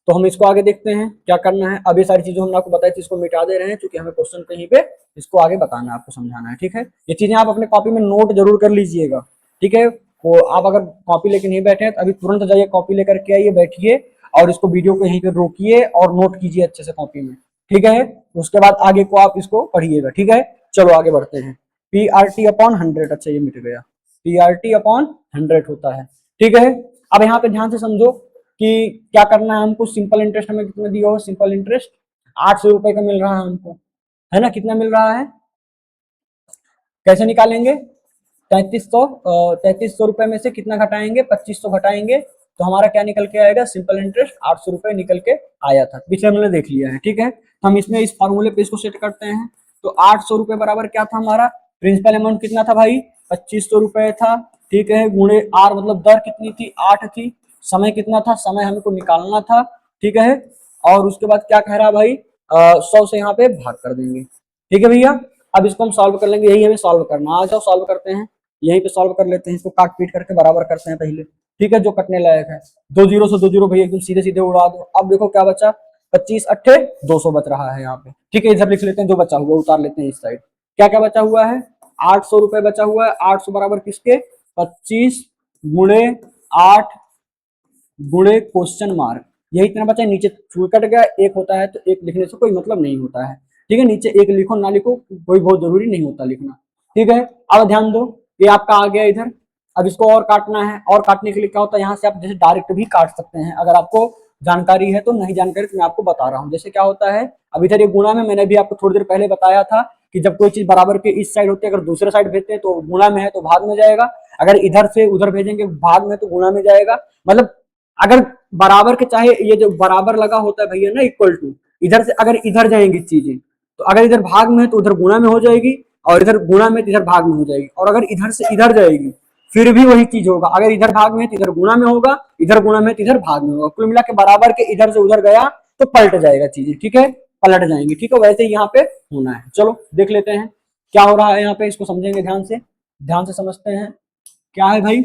S1: तो हम इसको आगे देखते हैं क्या करना है। अब ये सारी चीजें हमने आपको बताई थी, इसको मिटा दे रहे हैं क्योंकि हमें क्वेश्चन कहीं पे इसको आगे बताना है, आपको समझाना है। ठीक है, ये चीजें आप अपने कॉपी में नोट जरूर कर लीजिएगा। ठीक है, तो आप अगर कॉपी लेके नहीं बैठे हैं तो अभी तुरंत जाइए कॉपी लेकर के आइए, बैठिए और इसको वीडियो को यहीं पे रोकिए और नोट कीजिए अच्छे से कॉपी में। ठीक है, उसके बाद आगे को आप इसको पढ़िएगा। ठीक है, चलो आगे बढ़ते हैं। PRT अपॉन 100, अच्छा ये मिट गया, PRT अपॉन 100 होता है। ठीक है, अब यहाँ पे ध्यान से समझो कि क्या करना है हमको। सिंपल इंटरेस्ट हमें कितना दिया हो? सिंपल इंटरेस्ट 800 रुपए का मिल रहा है हमको, है ना? कितना मिल रहा है? कैसे निकालेंगे? 3300 रुपए में से कितना घटाएंगे? 2500 घटाएंगे तो हमारा क्या निकल के आएगा? सिंपल इंटरेस्ट 800 रुपए निकल के आया था, पिछले हमने देख लिया है। ठीक है, तो हम इसमें इस फॉर्मूले पे इसको सेट करते हैं। तो 800 रुपए बराबर क्या था हमारा? प्रिंसिपल अमाउंट कितना था भाई? 2500 रुपए था। ठीक है, गुणे आर मतलब दर कितनी थी? 8 थी। समय कितना था? समय हमको निकालना था। ठीक है, और उसके बाद क्या कह रहा भाई? 100 से यहाँ पे भाग कर देंगे। ठीक है भैया, अब इसको हम सॉल्व कर लेंगे, यही हमें सॉल्व करना। आ जाओ सॉल्व करते हैं, यहीं पे सॉल्व कर लेते हैं, इसको काट पीट करके बराबर करते हैं पहले। ठीक है, जो कटने लायक है। 2 जीरो से 2 जीरो भैया एकदम सीधे सीधे उड़ा दो। अब देखो क्या बचा? 25 अट्ठे 200 बच रहा है यहाँ पे। ठीक है, इधर लिख लेते हैं, जो बचा हुआ उतार लेते हैं इस साइड। क्या क्या बचा हुआ है? 800 रुपए बचा हुआ है। 800 बराबर किसके? 25 गुणे 8 गुणे क्वेश्चन मार्क, यही इतना बचा है। नीचे कट गया, एक होता है तो एक लिखने से कोई मतलब नहीं होता है। ठीक है, नीचे एक लिखो ना लिखो कोई बहुत जरूरी नहीं होता लिखना। ठीक है, अब ध्यान दो, ये आपका आ गया इधर। अब इसको और काटना है, और काटने के लिए क्या होता है? यहाँ से आप जैसे डायरेक्ट भी काट सकते हैं, अगर आपको जानकारी है तो। नहीं जानकारी तो मैं आपको बता रहा हूँ। जैसे क्या होता है, अब इधर ये गुणा में मैंने भी आपको थोड़ी देर पहले बताया था कि जब कोई चीज बराबर के इस साइड होती है, अगर दूसरे साइड भेजते हैं तो गुणा में है तो भाग में जाएगा, अगर इधर से उधर भेजेंगे भाग में तो गुणा में जाएगा। मतलब अगर बराबर के, चाहे ये जो बराबर लगा होता है भैया ना, इक्वल टू, इधर से अगर इधर जाएंगी चीजें तो अगर इधर भाग में है तो उधर गुणा में हो जाएगी, और इधर गुणा में तो इधर भाग में हो जाएगी। और अगर इधर से इधर जाएगी फिर भी वही चीज होगा, अगर इधर भाग में है तो इधर गुणा में होगा, इधर गुणा में तो इधर भाग में होगा। कुल मिला के बराबर के इधर से उधर गया तो पलट जाएगा चीजें। ठीक है, पलट जाएंगी। ठीक है, वैसे ही यहाँ पे होना है। चलो देख लेते हैं क्या हो रहा है यहाँ पे, इसको समझेंगे ध्यान से। ध्यान से समझते हैं क्या है भाई।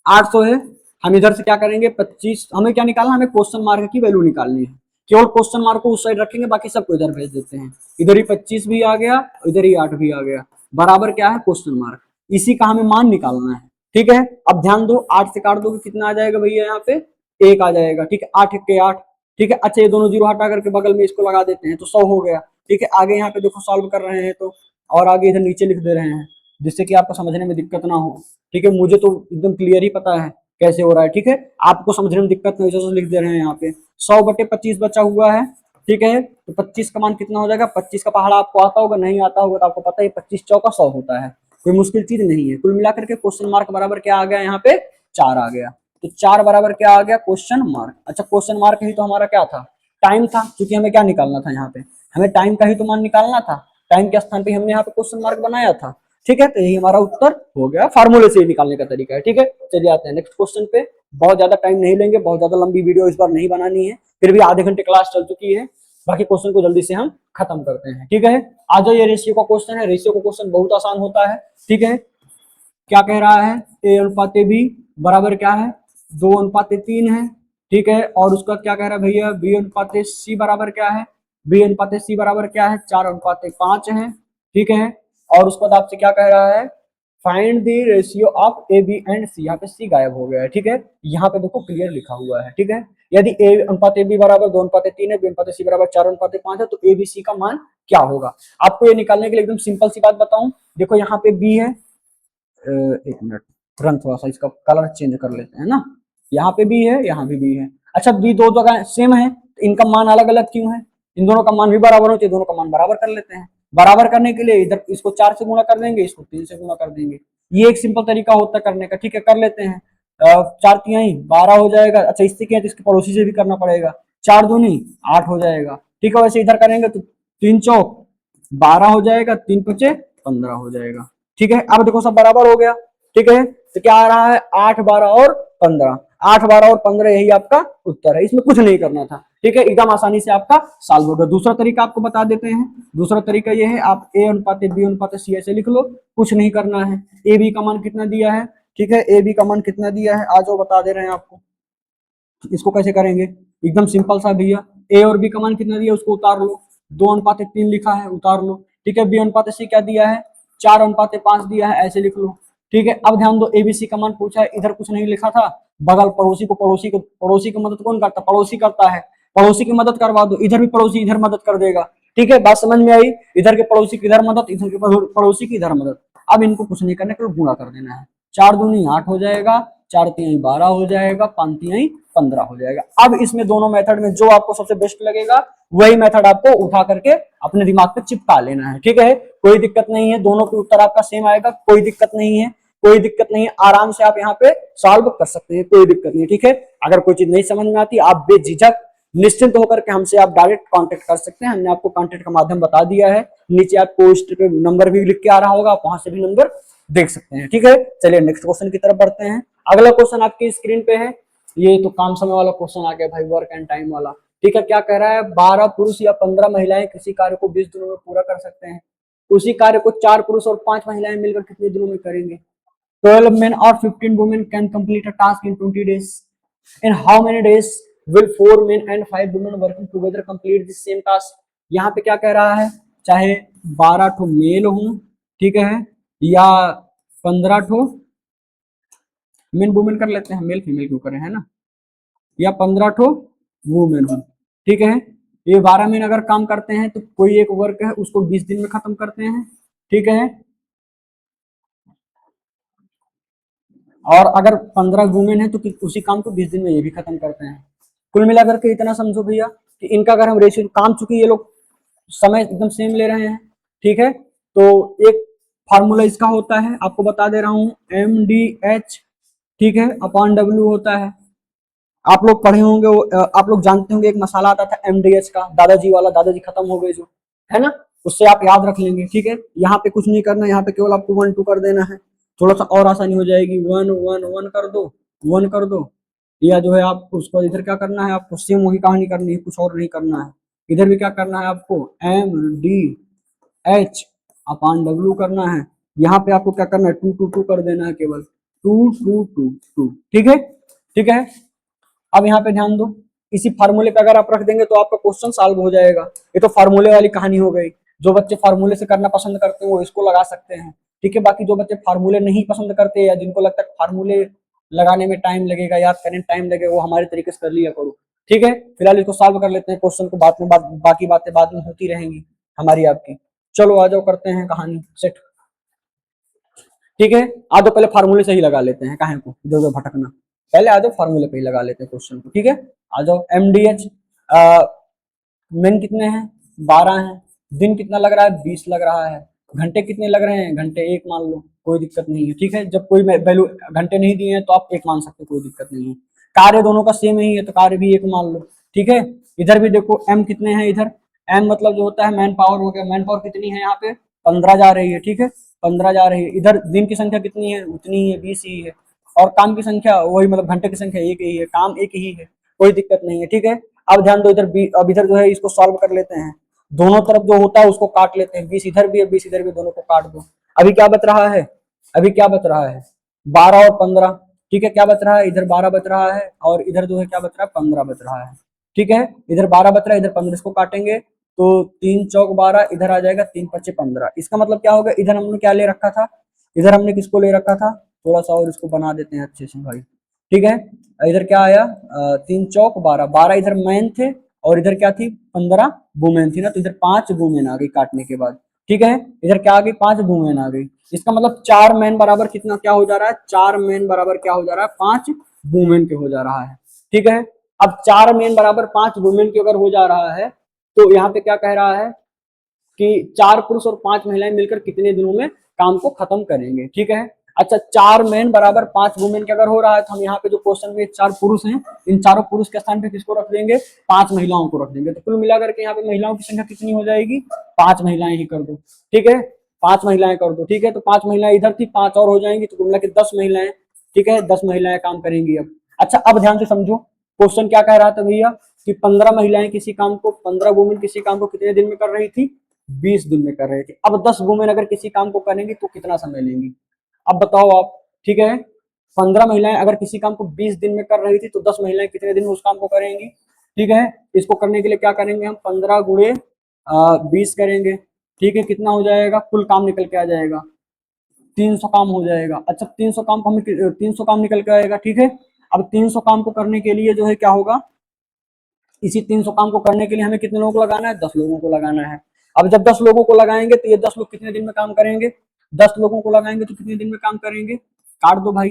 S1: 800 है, हम इधर से क्या करेंगे? 25, हमें क्या निकालना? हमें क्वेश्चन मार्क की वैल्यू निकालनी है। केवल क्वेश्चन मार्क को उस साइड रखेंगे, बाकी सबको इधर भेज देते हैं। इधर ही 25 भी आ गया, इधर ही 8 भी आ गया, बराबर क्या है? Question mark. इसी का हमें मान निकालना है। ठीक है, अब ध्यान दो, 8 से काट दोगे कितना आ जाएगा भैया? यहाँ पे 1 आ जाएगा। ठीक है, 8 के 8। ठीक है, अच्छा ये दोनों जीरो हटा करके बगल में इसको लगा देते हैं तो 100 हो गया। ठीक है, आगे यहाँ पे देखो सॉल्व कर रहे हैं तो, और आगे इधर नीचे लिख दे रहे हैं जिससे कि आपको समझने में दिक्कत ना हो। ठीक है, मुझे तो एकदम क्लियर ही पता है कैसे हो रहा है। ठीक है, आपको समझने में दिक्कत नहीं हो लिख दे रहे हैं यहाँ पे। 100 बटे 25 बचा हुआ है। ठीक है, तो 25 का मान कितना हो जाएगा? 25 का पहाड़ा आपको आता होगा, नहीं आता होगा तो आपको पता है 25 चौका 100 होता है, कोई मुश्किल चीज नहीं है। कुल मिलाकर के क्वेश्चन मार्क बराबर क्या आ गया? यहाँ पे 4 आ गया। तो 4 बराबर क्या आ गया? Question mark. अच्छा क्वेश्चन मार्क ही तो हमारा क्या था? टाइम था, क्योंकि हमें क्या निकालना था यहाँ पे? हमें टाइम का ही तो मान निकालना था। टाइम के स्थान पे हमने यहाँ पे क्वेश्चन मार्क बनाया था। ठीक है, तो यही हमारा उत्तर हो गया, फार्मूले से ही निकालने का तरीका है। ठीक है, चलिए आते हैं नेक्स्ट क्वेश्चन पे। बहुत ज्यादा टाइम नहीं लेंगे, बहुत ज्यादा लंबी वीडियो इस बार नहीं बनानी है, फिर भी आधे घंटे क्लास चल चुकी है। बाकी क्वेश्चन को जल्दी से हम खत्म करते हैं। ठीक है, आ जाओ, ये रेशियो का क्वेश्चन है। रेशियो का क्वेश्चन बहुत आसान होता है। ठीक है, क्या कह रहा है? ए अनुपात बी बराबर क्या है? 2:3 है। ठीक है, और उसका क्या कह रहा है भैया? बी अनुपात सी बराबर क्या है? बी अनुपात सी बराबर क्या है? 4:5 है। ठीक है, और उसके बाद आपसे क्या कह रहा है? Find the ratio of A B and C. यहाँ पे सी गायब हो गया है। ठीक है, यहाँ पे देखो क्लियर लिखा हुआ है। ठीक है, यदि ए अनुपात ए बी बराबर 2:3 है, बी अनुपात सी बराबर 4:5 है, तो ए बी सी का मान क्या होगा? आपको ये निकालने के लिए एकदम सिंपल सी बात बताऊं, देखो यहाँ पे बी है, एक मिनट, तुरंत थोड़ा सा इसका कलर चेंज कर लेते हैं ना। यहाँ पे भी है, यहाँ भी है। अच्छा बी दो जगह सेम है तो इनका मान अलग अलग क्यों है? इन दोनों का मान भी बराबर हो, दोनों का मान बराबर कर लेते हैं। बराबर करने के लिए इधर इसको 4 से गुणा कर देंगे, इसको 3 से गुणा कर देंगे। ये एक सिंपल तरीका होता है करने का। ठीक है, कर लेते हैं। 4 तिहाई 12 हो जाएगा। अच्छा, इससे क्या है तो इसके पड़ोसी से भी करना पड़ेगा। 4 दूनी 8 हो जाएगा। ठीक है, वैसे इधर करेंगे तो 3 चौक 12 हो जाएगा, 3 पचे 15 हो जाएगा। ठीक है, अब देखो सब बराबर हो गया। ठीक है, तो क्या आ रहा है 8, 12 और 15। 8, 12 और 15 यही आपका उत्तर है, इसमें कुछ नहीं करना था। ठीक है, एकदम आसानी से आपका सॉल्व होगा। दूसरा तरीका आपको बता देते हैं। दूसरा तरीका ये है, आप a अनुपात b अनुपात c ऐसे लिख लो, कुछ नहीं करना है। ए बी का मान कितना दिया है? ठीक है, ए बी का मान कितना दिया है आ जाओ बता दे रहे हैं आपको। इसको कैसे करेंगे? एकदम सिंपल सा भैया, ए और बी का मान कितना दिया उसको उतार लो। 2:3 लिखा है, उतार लो। ठीक है, बी अनुपात सी क्या दिया है? 4:5 दिया है, ऐसे लिख लो। ठीक है, अब ध्यान दो, एबीसी का मान पूछा है, इधर कुछ नहीं लिखा था। बगल पड़ोसी को पड़ोसी की मदद कौन करता? पड़ोसी करता है। पड़ोसी की मदद करवा दो, इधर भी पड़ोसी इधर मदद कर देगा। ठीक है, बात समझ में आई? इधर के पड़ोसी की इधर मदद, इधर के पड़ोसी की इधर मदद। अब इनको कुछ नहीं करना, केवल गुणा कर देना है। 4 दूनी 8 हो जाएगा, 4 तिहाई 12 हो जाएगा, 5 तिहाई 15 हो जाएगा। अब इसमें दोनों मेथड में जो आपको सबसे बेस्ट लगेगा वही मेथड आपको उठा करके अपने दिमाग पे चिपका लेना है। ठीक है, कोई दिक्कत नहीं है, दोनों के उत्तर आपका सेम आएगा, कोई दिक्कत नहीं है, कोई दिक्कत नहीं है। आराम से आप यहाँ पे सॉल्व कर सकते हैं, कोई दिक्कत नहीं। ठीक है, अगर कोई चीज नहीं समझ में आती आप बेझिझक निश्चिंत होकर के हमसे आप डायरेक्ट कांटेक्ट कर सकते हैं। हमने आपको कांटेक्ट का माध्यम बता दिया है, नीचे आपको नंबर भी लिख के आ रहा होगा, आप वहां से भी नंबर देख सकते हैं। ठीक है, चलिए नेक्स्ट क्वेश्चन की तरफ बढ़ते हैं। अगला क्वेश्चन आपकी स्क्रीन पे है। ये तो काम समय वाला क्वेश्चन आ गया भाई, वर्क एंड टाइम वाला। ठीक है, क्या कह रहा है? 12 पुरुष या 15 महिलाएं किसी कार्य को 20 दिनों में पूरा कर सकते हैं। उसी कार्य को 4 पुरुष और 5 महिलाएं मिलकर कितने दिनों में करेंगे? 12 men or 15 women can complete a task in 20 days. In how many days will 4 men and 5 women working together complete the same task? यहाँ पे क्या कह रहा है? चाहे 12 ठो मेल हो, ठीक है, या 15 ठो मेन वुमेन कर लेते हैं, मेल फीमेल क्यों करें, है ना, या 15 ठो वुमेन हो। ठीक है, ये 12 मेन अगर काम करते हैं तो कोई एक वर्क है उसको 20 दिन में खत्म करते हैं। ठीक है, और अगर 15 वुमेन है तो उसी काम को 20 दिन में ये भी खत्म करते हैं। कुल मिलाकर के इतना समझो भैया कि इनका अगर हम रेशियो, काम चूंकि ये लोग समय एकदम सेम ले रहे हैं। ठीक है, तो एक फार्मूला इसका होता है, आपको बता दे रहा हूं, MDH, ठीक है, अपॉन W होता है। आप लोग पढ़े होंगे, आप लोग जानते होंगे, एक मसाला आता था MDH का, दादाजी वाला, दादाजी खत्म हो गए जो, है ना, उससे आप याद रख लेंगे। ठीक है, यहाँ पे कुछ नहीं करना, यहाँ पे केवल आपको 1 2 कर देना है, थोड़ा सा और आसानी हो जाएगी। 1 1 1 कर दो, 1 कर दो, या जो है आप उसको इधर क्या करना है, आपको सेम वही कहानी करनी है, कुछ और नहीं करना है। इधर भी क्या करना है आपको, MDH अपॉन W करना है। यहाँ पे आपको क्या करना है, 2 2 2 कर देना है, केवल 2 2 2 2। ठीक है, ठीक है। अब यहाँ पे ध्यान दो, इसी फार्मूले पे अगर आप रख देंगे तो आपका क्वेश्चन सॉल्व हो जाएगा। ये तो फार्मूले वाली कहानी हो गई। जो बच्चे फार्मूले से करना पसंद करते हैं वो इसको लगा सकते हैं। ठीक है, बाकी जो बच्चे फार्मूले नहीं पसंद करते या जिनको लगता है फार्मूले लगाने में टाइम लगेगा, याद करने में टाइम लगेगा, वो हमारे तरीके से कर लिया करो। ठीक है, फिलहाल इसको सॉल्व कर लेते हैं, क्वेश्चन को बाद में बाकी बातें बाद में होती रहेंगी हमारी आपकी। चलो आ जाओ, करते हैं कहानी सेट। ठीक है, आ जाओ, पहले फार्मूले से ही लगा लेते हैं, काहे को इधर उधर भटकना, पहले आ जाओ फार्मूले पे ही लगा लेते हैं क्वेश्चन को। ठीक है, आ जाओ। MDH मेन कितने हैं? 12 हैं। दिन कितना लग रहा है? 20 लग रहा है। घंटे कितने लग रहे हैं? घंटे 1 मान लो, कोई दिक्कत नहीं है। ठीक है, जब कोई वैल्यू घंटे नहीं दिए हैं तो आप 1 मान सकते हो, कोई दिक्कत नहीं है। कार्य दोनों का सेम ही है तो कार्य भी 1 मान लो। ठीक है, इधर भी देखो M कितने हैं, इधर M मतलब जो होता है मैन पावर हो गया, मैन पावर कितनी है यहाँ पे? 15 जा रही है। ठीक है, 15 जा रही है। इधर दिन की संख्या कितनी है? उतनी ही है, 20 ही है। और काम की संख्या वही, मतलब घंटे की संख्या 1 ही है, काम 1 ही है, कोई दिक्कत नहीं है। ठीक है, अब ध्यान दो, इधर अब इधर जो है इसको सॉल्व कर लेते हैं। दोनों तरफ जो होता है उसको काट लेते हैं, 20 इधर भी है 20 इधर भी, दोनों को काट दो। अभी क्या बच रहा है? अभी क्या बच रहा है? 12 और 15। ठीक है, क्या बच रहा है? इधर 12 बच रहा है और इधर जो है क्या बच रहा है? 15 बच रहा है। ठीक है, इधर 12 बच रहा है, इधर 15, इसको काटेंगे तो 3 चौक 12, इधर आ जाएगा 3 पच्चे 15। इसका मतलब क्या होगा, इधर हमने क्या ले रखा था, इधर हमने किसको ले रखा था, थोड़ा सा और इसको बना देते हैं अच्छे से भाई। ठीक है, इधर क्या आया, 3 चौक 12, 12 इधर मैन थे और इधर क्या थी, 15 वुमेन थी ना, तो इधर 5 वुमेन आ गई काटने के बाद। ठीक है, इधर क्या आ गई, 5 वुमेन आ गई। इसका मतलब 4 मैन बराबर कितना क्या हो जा रहा है, 4 मैन बराबर क्या हो जा रहा है, 5 वुमेन के हो जा रहा है। ठीक है, अब 4 मैन बराबर 5 वुमेन के अगर हो जा रहा है तो यहाँ पे क्या कह रहा है, कि 4 पुरुष और 5 महिलाएं मिलकर कितने दिनों में काम को खत्म करेंगे, ठीक है। अच्छा, 4 मैन बराबर 5 वुमेन के अगर हो रहा है तो हम यहाँ पे जो क्वेश्चन में 4 पुरुष हैं, इन चारों पुरुष के स्थान पे किसको रख देंगे, 5 महिलाओं को रख देंगे। तो कुल मिलाकर के यहाँ पे महिलाओं की संख्या कितनी हो जाएगी, 5 महिलाएं ही कर दो, ठीक है, 5 महिलाएं कर दो, ठीक है। तो 5 महिलाएं इधर थी, 5 और हो जाएंगी, तो कुल मिला के 10 महिलाएं, ठीक है, 10 महिलाएं काम करेंगी अब। अच्छा, अब ध्यान से समझो क्वेश्चन क्या कह रहा था भैया कि 15 महिलाएं किसी काम को, 15 वुमेन किसी काम को कितने दिन में कर रही थी, 20 दिन में कर रही थी। अब 10 वुमेन अगर किसी काम को करेंगी तो कितना समय लेंगी, अब बताओ आप, ठीक है। 15 महिलाएं अगर किसी काम को 20 दिन में कर रही थी तो 10 महिलाएं कितने दिन में उस काम को करेंगी, ठीक है। इसको करने के लिए क्या करेंगे हम, 15 गुणे 20 करेंगे, ठीक है, कितना हो जाएगा, कुल काम निकल के आ जाएगा 300 काम हो जाएगा। अच्छा, 300 काम को हमें 300 काम निकल के आएगा, ठीक है। अब 300 काम को करने के लिए जो है क्या होगा, इसी 300 काम को करने के लिए हमें कितने लोगों को लगाना है, 10 लोगों को लगाना है। अब जब 10 लोगों को लगाएंगे तो ये 10 लोग कितने दिन में काम करेंगे, 10 लोगों को लगाएंगे तो कितने दिन में काम करेंगे, काट दो भाई,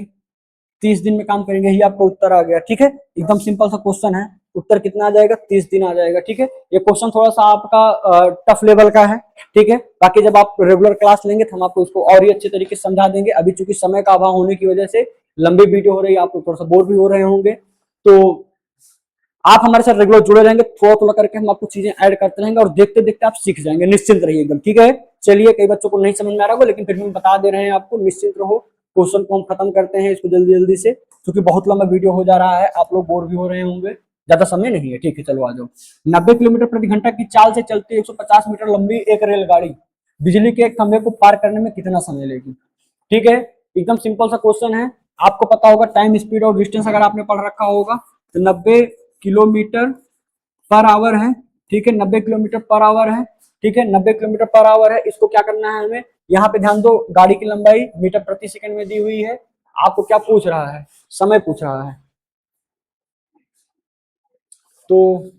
S1: 30 दिन में काम करेंगे, ही आपका उत्तर आ गया, ठीक है। एकदम सिंपल सा क्वेश्चन है, उत्तर कितना आ जाएगा, 30 दिन आ जाएगा, ठीक है। ये क्वेश्चन थोड़ा सा आपका टफ लेवल का है, ठीक है। बाकी जब आप रेगुलर क्लास लेंगे तो हम आपको इसको और ही अच्छे तरीके से समझा देंगे। अभी चूंकि समय का अभाव होने की वजह से लंबी वीडियो हो रही है, आप लोग थोड़ा सा बोर भी हो रहे होंगे, तो आप हमारे साथ रेगुलर जुड़े रहेंगे, थोड़ा थोड़ा करके हम आपको चीजें ऐड करते रहेंगे और देखते देखते आप सीख जाएंगे, निश्चिंत रहिए एकदम, ठीक है। चलिए, कई बच्चों को नहीं समझ में आ रहा होगा लेकिन फिर भी हम बता दे रहे हैं आपको, निश्चिंत रहो। क्वेश्चन को हम खत्म करते हैं इसको जल्दी जल्दी से, क्योंकि बहुत लंबा वीडियो हो जा रहा है, आप लोग बोर भी हो रहे होंगे, ज्यादा समय नहीं है, ठीक है। चलो आ जाओ। 90 किलोमीटर प्रति घंटा की चाल से चलती 150 मीटर लंबी एक रेलगाड़ी बिजली के एक खंभे को पार करने में कितना समय लेगी, ठीक है। एकदम सिंपल सा क्वेश्चन है, आपको पता होगा टाइम, स्पीड और डिस्टेंस अगर आपने पढ़ रखा होगा तो 90 किलोमीटर पर आवर है, ठीक है, 90 किलोमीटर पर आवर है, ठीक है, 90 किलोमीटर पर आवर है। इसको क्या करना है हमें, यहाँ पे ध्यान दो, गाड़ी की लंबाई मीटर प्रति सेकंड में दी हुई है, आपको क्या पूछ रहा है, समय पूछ रहा है। तो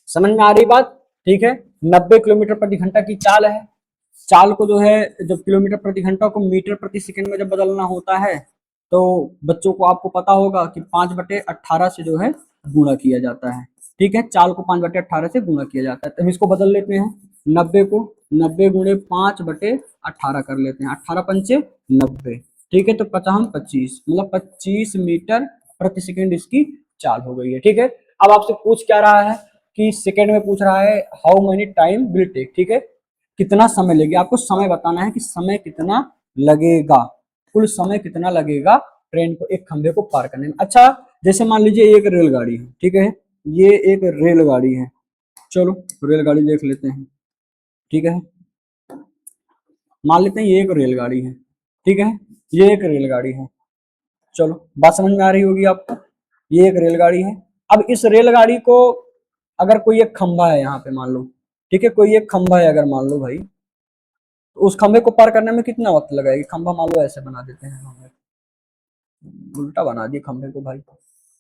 S1: समझ में आ रही बात, ठीक है। 90 किलोमीटर प्रति घंटा की चाल है, चाल को जो है जब किलोमीटर प्रति घंटा को मीटर प्रति सेकंड में जब बदलना होता है तो बच्चों को आपको पता होगा कि 5/18 से जो है गुणा किया जाता है, ठीक है। चाल को 5/18 से गुणा किया जाता है, तो हम इसको बदल लेते हैं, 90 को 90 गुणे 5/18 कर लेते हैं, 18 पंचे 90, ठीक है। तो 25 मतलब 25 मीटर प्रति सेकंड इसकी चाल हो गई है, ठीक है। अब आपसे पूछ क्या रहा है कि सेकंड में पूछ रहा है how many time will take, ठीक है, कितना समय लगेगा, आपको समय बताना है कि समय कितना लगेगा, कुल समय कितना लगेगा ट्रेन को एक खंभे को पार करने में। अच्छा, जैसे मान लीजिए एक रेलगाड़ी है, ठीक है, ये एक रेलगाड़ी है, चलो रेलगाड़ी देख लेते हैं, ठीक है। मान लेते हैं ये एक रेलगाड़ी है, ठीक है, ये एक रेलगाड़ी है, चलो बात समझ में आ रही होगी आपको, ये एक रेलगाड़ी है। अब इस रेलगाड़ी को अगर कोई एक खंभा है यहाँ पे मान लो, ठीक है, कोई एक खंभा है अगर मान लो भाई, तो उस खंभे को पार करने में कितना वक्त लगाएगी, खंभा मान लो ऐसे बना देते हैं, हमें उल्टा बना दिए खंभे को भाई,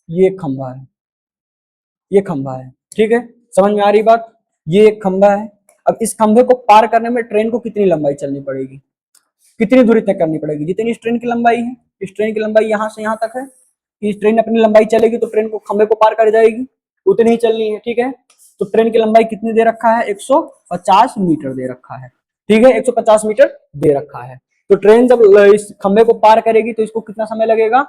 S1: ये एक खंभा है, ये खंभा है, ठीक है, समझ में आ रही बात, ये एक खंभा है। अब इस खंभे को पार करने में ट्रेन को कितनी लंबाई चलनी पड़ेगी, कितनी दूरी तय करनी पड़ेगी, जितनी इस ट्रेन की लंबाई है, इस ट्रेन की लंबाई यहाँ से यहाँ तक है, इस ट्रेन अपनी लंबाई चलेगी तो ट्रेन को खंभे को पार कर जाएगी, उतनी ही चलनी है, ठीक है। तो ट्रेन की लंबाई कितनी दे रखा है, 150 मीटर दे रखा है, ठीक है, 150 मीटर दे रखा है। तो ट्रेन जब इस खंभे को पार करेगी तो इसको कितना समय लगेगा,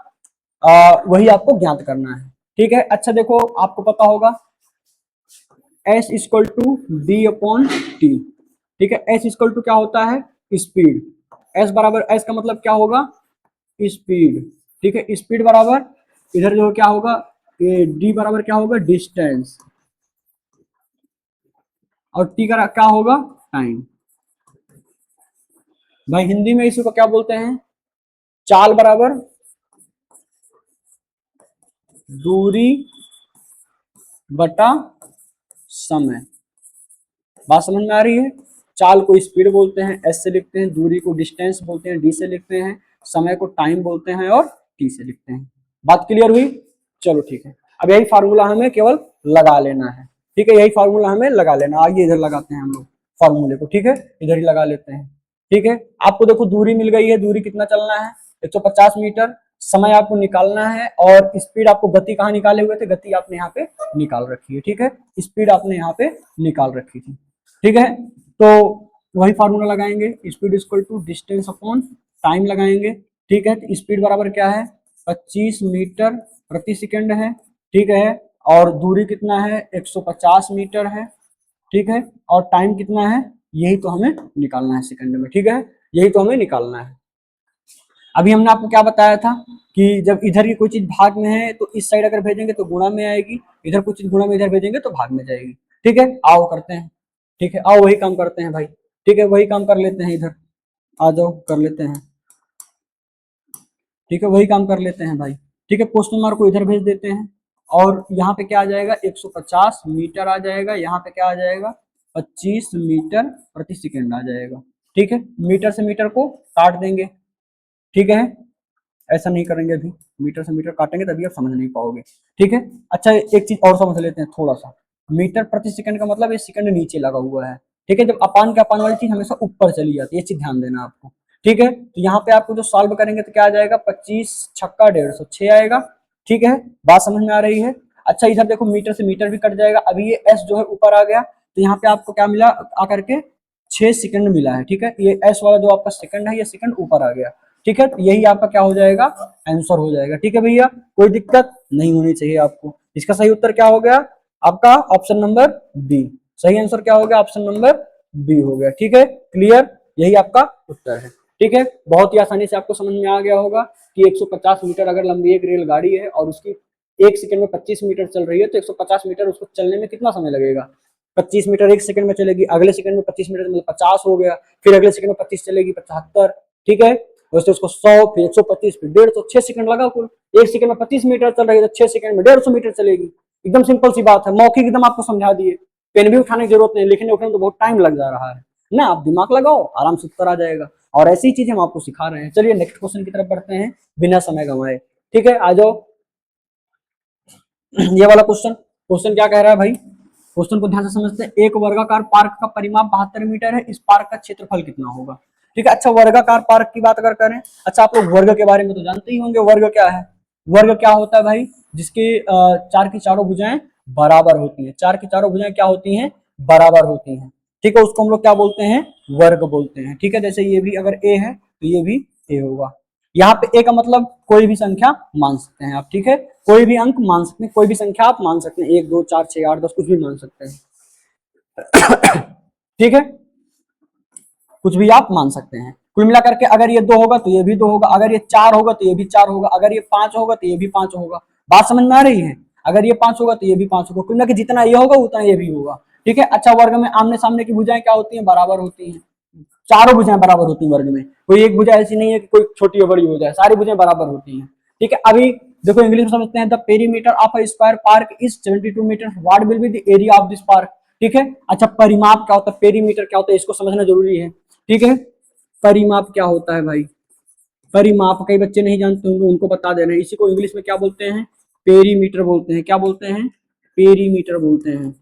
S1: वही आपको ज्ञात करना है, ठीक है। अच्छा देखो, आपको पता होगा S equal to d upon t, ठीक है, S इक्वल टू क्या होता है, स्पीड, S बराबर, S का मतलब क्या होगा, स्पीड, ठीक है, स्पीड बराबर इधर जो क्या होगा, डी बराबर क्या होगा, डिस्टेंस, और टी का क्या होगा, टाइम। भाई हिंदी में इसी को क्या बोलते हैं, चाल बराबर दूरी बटा समय, बात समझ में आ रही है। चाल को स्पीड बोलते हैं, एस से लिखते हैं, दूरी को डिस्टेंस बोलते हैं, डी से लिखते हैं, समय को टाइम बोलते हैं और टी से लिखते हैं। बात क्लियर हुई, चलो ठीक है। अब यही फार्मूला हमें केवल लगा लेना है, ठीक है, यही फार्मूला हमें लगा लेना, आइए इधर लगाते हैं हम लोग फार्मूले को, ठीक है, इधर ही लगा लेते हैं, ठीक है। आपको देखो दूरी मिल गई है, दूरी कितना चलना है, 150 मीटर, समय आपको निकालना है, और स्पीड आपको, गति कहाँ निकाले हुए थे, गति आपने यहाँ पे निकाल रखी है, ठीक है, स्पीड आपने यहाँ पे निकाल रखी थी, ठीक है। तो वही फार्मूला लगाएंगे, speed equal to distance upon time लगाएंगे। ठीक है, तो स्पीड बराबर क्या है, 25 मीटर प्रति सेकंड है। ठीक है, और दूरी कितना है, 150 मीटर है। ठीक है, और टाइम कितना है, यही तो हमें निकालना है सेकंड में। ठीक है, यही तो हमें निकालना है। अभी हमने आपको क्या बताया था कि जब इधर की कोई चीज भाग में है तो इस साइड अगर भेजेंगे तो गुणा में आएगी, इधर कुछ चीज गुणा में इधर भेजेंगे तो भाग में जाएगी। ठीक है, आओ करते हैं। ठीक है, आओ वही काम करते हैं भाई। ठीक है, वही काम कर लेते हैं, इधर आ जाओ कर लेते हैं। ठीक है, वही काम कर लेते हैं भाई। ठीक है, क्वेश्चन मार्क को इधर भेज देते हैं और यहाँ पे क्या आ जाएगा, 150 मीटर आ जाएगा, यहाँ पे क्या आ जाएगा, 25 मीटर प्रति सेकंड आ जाएगा। ठीक है, मीटर से मीटर को काट देंगे। ठीक है, ऐसा नहीं करेंगे अभी, मीटर से मीटर काटेंगे तभी आप समझ नहीं पाओगे। ठीक है, अच्छा एक चीज और समझ लेते हैं थोड़ा सा। मीटर प्रति सेकंड का मतलब ये सेकंड नीचे लगा हुआ है। ठीक है, जब अपान के अपान वाली चीज हमेशा ऊपर चली जाती है, ये चीज ध्यान देना आपको। ठीक है, तो यहाँ पे आपको जो सॉल्व करेंगे तो क्या आ जाएगा, 25 छक्का 150, 6 आएगा। ठीक है, बात समझ में आ रही है। अच्छा इधर देखो, मीटर से मीटर भी कट जाएगा। अभी ये एस जो है ऊपर आ गया, तो यहाँ पे आपको क्या मिला आकर के, 6 सेकंड मिला है। ठीक है, ये एस वाला जो आपका सेकंड है, ये सेकंड ऊपर आ गया। ठीक है, तो यही आपका क्या हो जाएगा, आंसर हो जाएगा। ठीक है भैया, कोई दिक्कत नहीं होनी चाहिए आपको। इसका सही उत्तर क्या हो गया आपका, ऑप्शन नंबर बी। सही आंसर क्या हो गया, ऑप्शन नंबर बी हो गया। ठीक है, क्लियर, यही आपका उत्तर है। ठीक है, बहुत ही आसानी से आपको समझ में आ गया होगा कि 150 मीटर अगर लंबी एक रेलगाड़ी है और उसकी एक सेकंड में 25 मीटर चल रही है, तो 150 मीटर उसको चलने में कितना समय लगेगा। 25 मीटर एक सेकंड में चलेगी, अगले सेकंड में 25 मीटर मतलब 50 हो गया, फिर अगले सेकंड में 25 चलेगी 75। ठीक है, वैसे उसको 100, फिर 125, फिर 150, 6 सेकंड लगा कुल। एक सेकंड में 25 मीटर चल रही है तो 6 सेकंड में 150 मीटर चलेगी। एकदम सिंपल सी बात है, मौखिक एकदम आपको समझा दिए। पेन भी उठाने की जरूरत नहीं, लिखने उठने में तो बहुत टाइम लग जा रहा है ना, आप दिमाग लगाओ आराम से उत्तर आ जाएगा। और ऐसी चीजें हम आपको सिखा रहे हैं। चलिए नेक्स्ट क्वेश्चन की तरफ बढ़ते हैं बिना समय गंवाए। ठीक है, आ जाओ। ये वाला क्वेश्चन, क्वेश्चन क्या कह रहा है भाई, क्वेश्चन को ध्यान से समझते हैं। एक वर्गाकार पार्क का परिमाप 72 मीटर है, इस पार्क का क्षेत्रफल कितना होगा। ठीक है, अच्छा वर्गाकार पार्क की बात अगर करें, अच्छा आप लोग वर्ग के बारे में तो जानते ही होंगे, वर्ग क्या है। वर्ग क्या होता है भाई, जिसके चार की चारों भुजाएं बराबर होती है। चार की चारों भुजाएं क्या होती हैं, बराबर होती हैं। ठीक है, उसको हम लोग क्या बोलते हैं, वर्ग बोलते हैं। ठीक है, जैसे ये भी अगर ए है तो ये भी ए होगा। यहाँ पे ए का मतलब कोई भी संख्या मान सकते हैं आप। ठीक है, कोई भी अंक मान सकते हैं, कोई भी संख्या आप मान सकते हैं, 1 2 4 6 8 10 कुछ भी मान सकते हैं। ठीक है, कुछ भी आप मान सकते हैं। कुल मिलाकर के अगर ये 2 होगा तो ये भी 2 होगा, अगर ये 4 होगा तो ये भी 4 होगा, अगर ये 5 होगा तो ये भी 5 होगा। बात समझ में आ रही है, अगर ये 5 होगा तो ये भी 5 होगा। कुल मिलाकर जितना ये होगा उतना ये भी होगा। ठीक है, अच्छा वर्ग में आमने सामने की भुजाएं क्या होती हैं, बराबर होती हैं। चारों भुजाएं बराबर होती हैं वर्ग में, कोई एक भुजा ऐसी नहीं है कि कोई छोटी या बड़ी हो जाए, सारी भुजाएं बराबर होती हैं। ठीक है, अभी देखो इंग्लिश में समझते हैं, the perimeter of a square park is 72 metre, what will be the area of this park. ठीक है, अच्छा परिमाप क्या होता है, पेरीमीटर क्या होता है, इसको समझना जरूरी है। ठीक है, परिमाप क्या होता है भाई, परिमाप कई बच्चे नहीं जानते होंगे, उनको बता देना। इसी को इंग्लिश में क्या बोलते हैं, पेरीमीटर बोलते हैं। क्या बोलते हैं, पेरीमीटर बोलते हैं।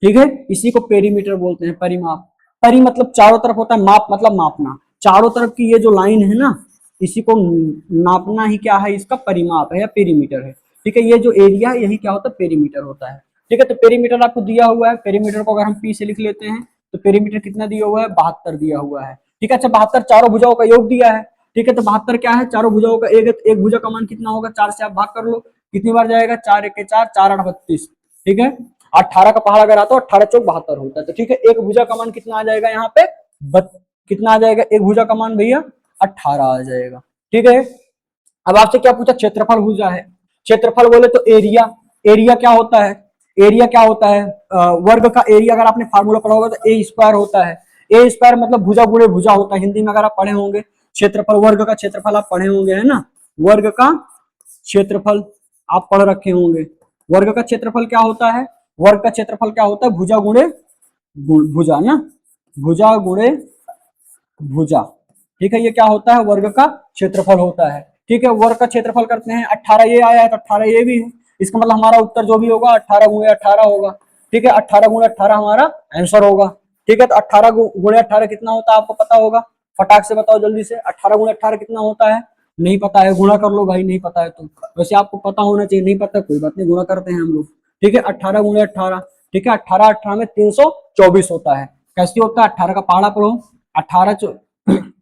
S1: ठीक है, इसी को पेरीमीटर बोलते हैं, परिमाप। परि मतलब चारों तरफ होता है, माप मतलब मापना। चारों तरफ की ये जो लाइन है ना, इसी को नापना ही क्या है, इसका परिमाप है या पेरीमीटर है। ठीक है, ये जो एरिया है यही क्या होता है, पेरीमीटर होता है। ठीक है, तो पेरीमीटर आपको दिया हुआ है, पेरीमीटर को अगर हम पी से लिख लेते हैं तो पेरीमीटर कितना दिया हुआ है, 72 दिया हुआ है। ठीक है, अच्छा 72 चारों भुजाओं का योग दिया है। ठीक है, तो 72 क्या है, चारों भुजाओं का एक भुजा का मान कितना होगा, 4 से आप भाग कर लो, कितनी बार जाएगा, 4 1 4, 4 8 32। ठीक है, 18 का पहाड़ अगर आता है 18 चौक 72 होता है। तो ठीक है, एक भुजा का मान कितना आ जाएगा यहाँ पे, कितना आ जाएगा, एक भुजा का मान भैया 18 आ जाएगा। ठीक है, अब आपसे क्या पूछा, क्षेत्रफल भुजा है। क्षेत्रफल बोले तो एरिया, एरिया क्या होता है, एरिया क्या होता है, वर्ग का एरिया अगर आपने फार्मूला पढ़ा होगा तो ए स्क्वायर होता है। ए स्क्वायर मतलब भुजा गुणे भुजा होता है, हिंदी में अगर आप पढ़े होंगे। क्षेत्रफल, वर्ग का क्षेत्रफल आप पढ़े होंगे, है ना, वर्ग का क्षेत्रफल आप पढ़ रखे होंगे। वर्ग का क्षेत्रफल क्या होता है, वर्ग का क्षेत्रफल क्या होता है, भुजा गुणे भुजा ना, भुजा गुणे भुजा। ठीक है, ये क्या होता है, वर्ग का क्षेत्रफल होता है। ठीक है, वर्ग का क्षेत्रफल करते हैं, 18 ये आया है तो 18 ये भी है, इसका मतलब हमारा उत्तर जो भी होगा 18 गुणे 18 होगा। ठीक है, 18 गुणे 18 हमारा आंसर होगा। ठीक है, तो 18 गुणे 18 कितना होता है आपको पता होगा, फटाक से बताओ जल्दी से, 18 गुणे 18 कितना होता है, नहीं पता है गुणा कर लो भाई, नहीं पता है तो वैसे आपको पता होना चाहिए, नहीं पता कोई बात नहीं, गुणा करते हैं हम लोग। ठीक है, 18 गुणे 18, ठीक है, 18 18 में 324 होता है। कैसे होता है? 18 का पहाड़ा पढ़ो, 18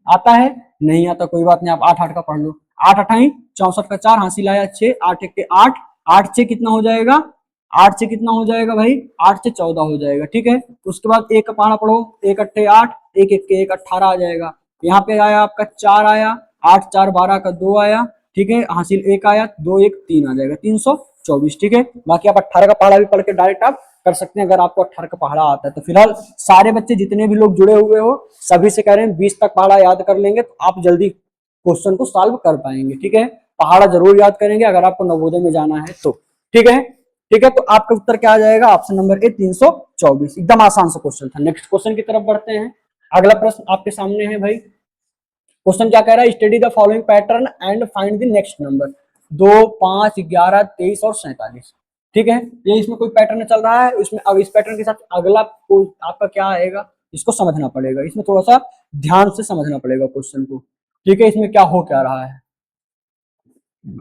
S1: आता है, नहीं आता कोई बात नहीं, आप 8 8 का पढ़ लो। 8 अठाई 64 का 4 हासिल आया 6, 8 1 के 8, 8 से कितना हो जाएगा? 8 से कितना हो जाएगा भाई? 8 से 14 हो जाएगा। ठीक है, उसके बाद 1 का पहाड़ा पढ़ो, 1 अट्ठे 8, 1 1 के 1 18 आ जाएगा। यहाँ पे आया आपका 4 आया, 8 4 12 का 2 आया। ठीक है, हासिल 1 आया, 2 1 3 आ जाएगा, 324। ठीक है, बाकी आप 18 का पहाड़ा भी पढ़ के डायरेक्ट आप कर सकते हैं अगर आपको 18 का पहाड़ा आता है तो। फिलहाल सारे बच्चे जितने भी लोग जुड़े हुए हो सभी से कह रहे हैं 20 तक पहाड़ा याद कर लेंगे तो आप जल्दी क्वेश्चन को सॉल्व कर पाएंगे। ठीक है, पहाड़ा जरूर याद करेंगे अगर आपको नवोदय में जाना है तो। ठीक है, ठीक है, तो आपका उत्तर क्या आ जाएगा? Option number A 324। एकदम आसान सा क्वेश्चन था। नेक्स्ट क्वेश्चन की तरफ बढ़ते हैं। अगला प्रश्न आपके सामने है भाई। क्वेश्चन क्या कह रहा है? Study the following pattern and find the next number. 2 5 11 23 और 47। ठीक है, ये इसमें कोई पैटर्न चल रहा है, इसमें अब इस पैटर्न के साथ अगला कोई आपका क्या आएगा इसको समझना पड़ेगा। इसमें थोड़ा सा ध्यान से समझना पड़ेगा क्वेश्चन को। ठीक है, इसमें क्या हो क्या रहा है,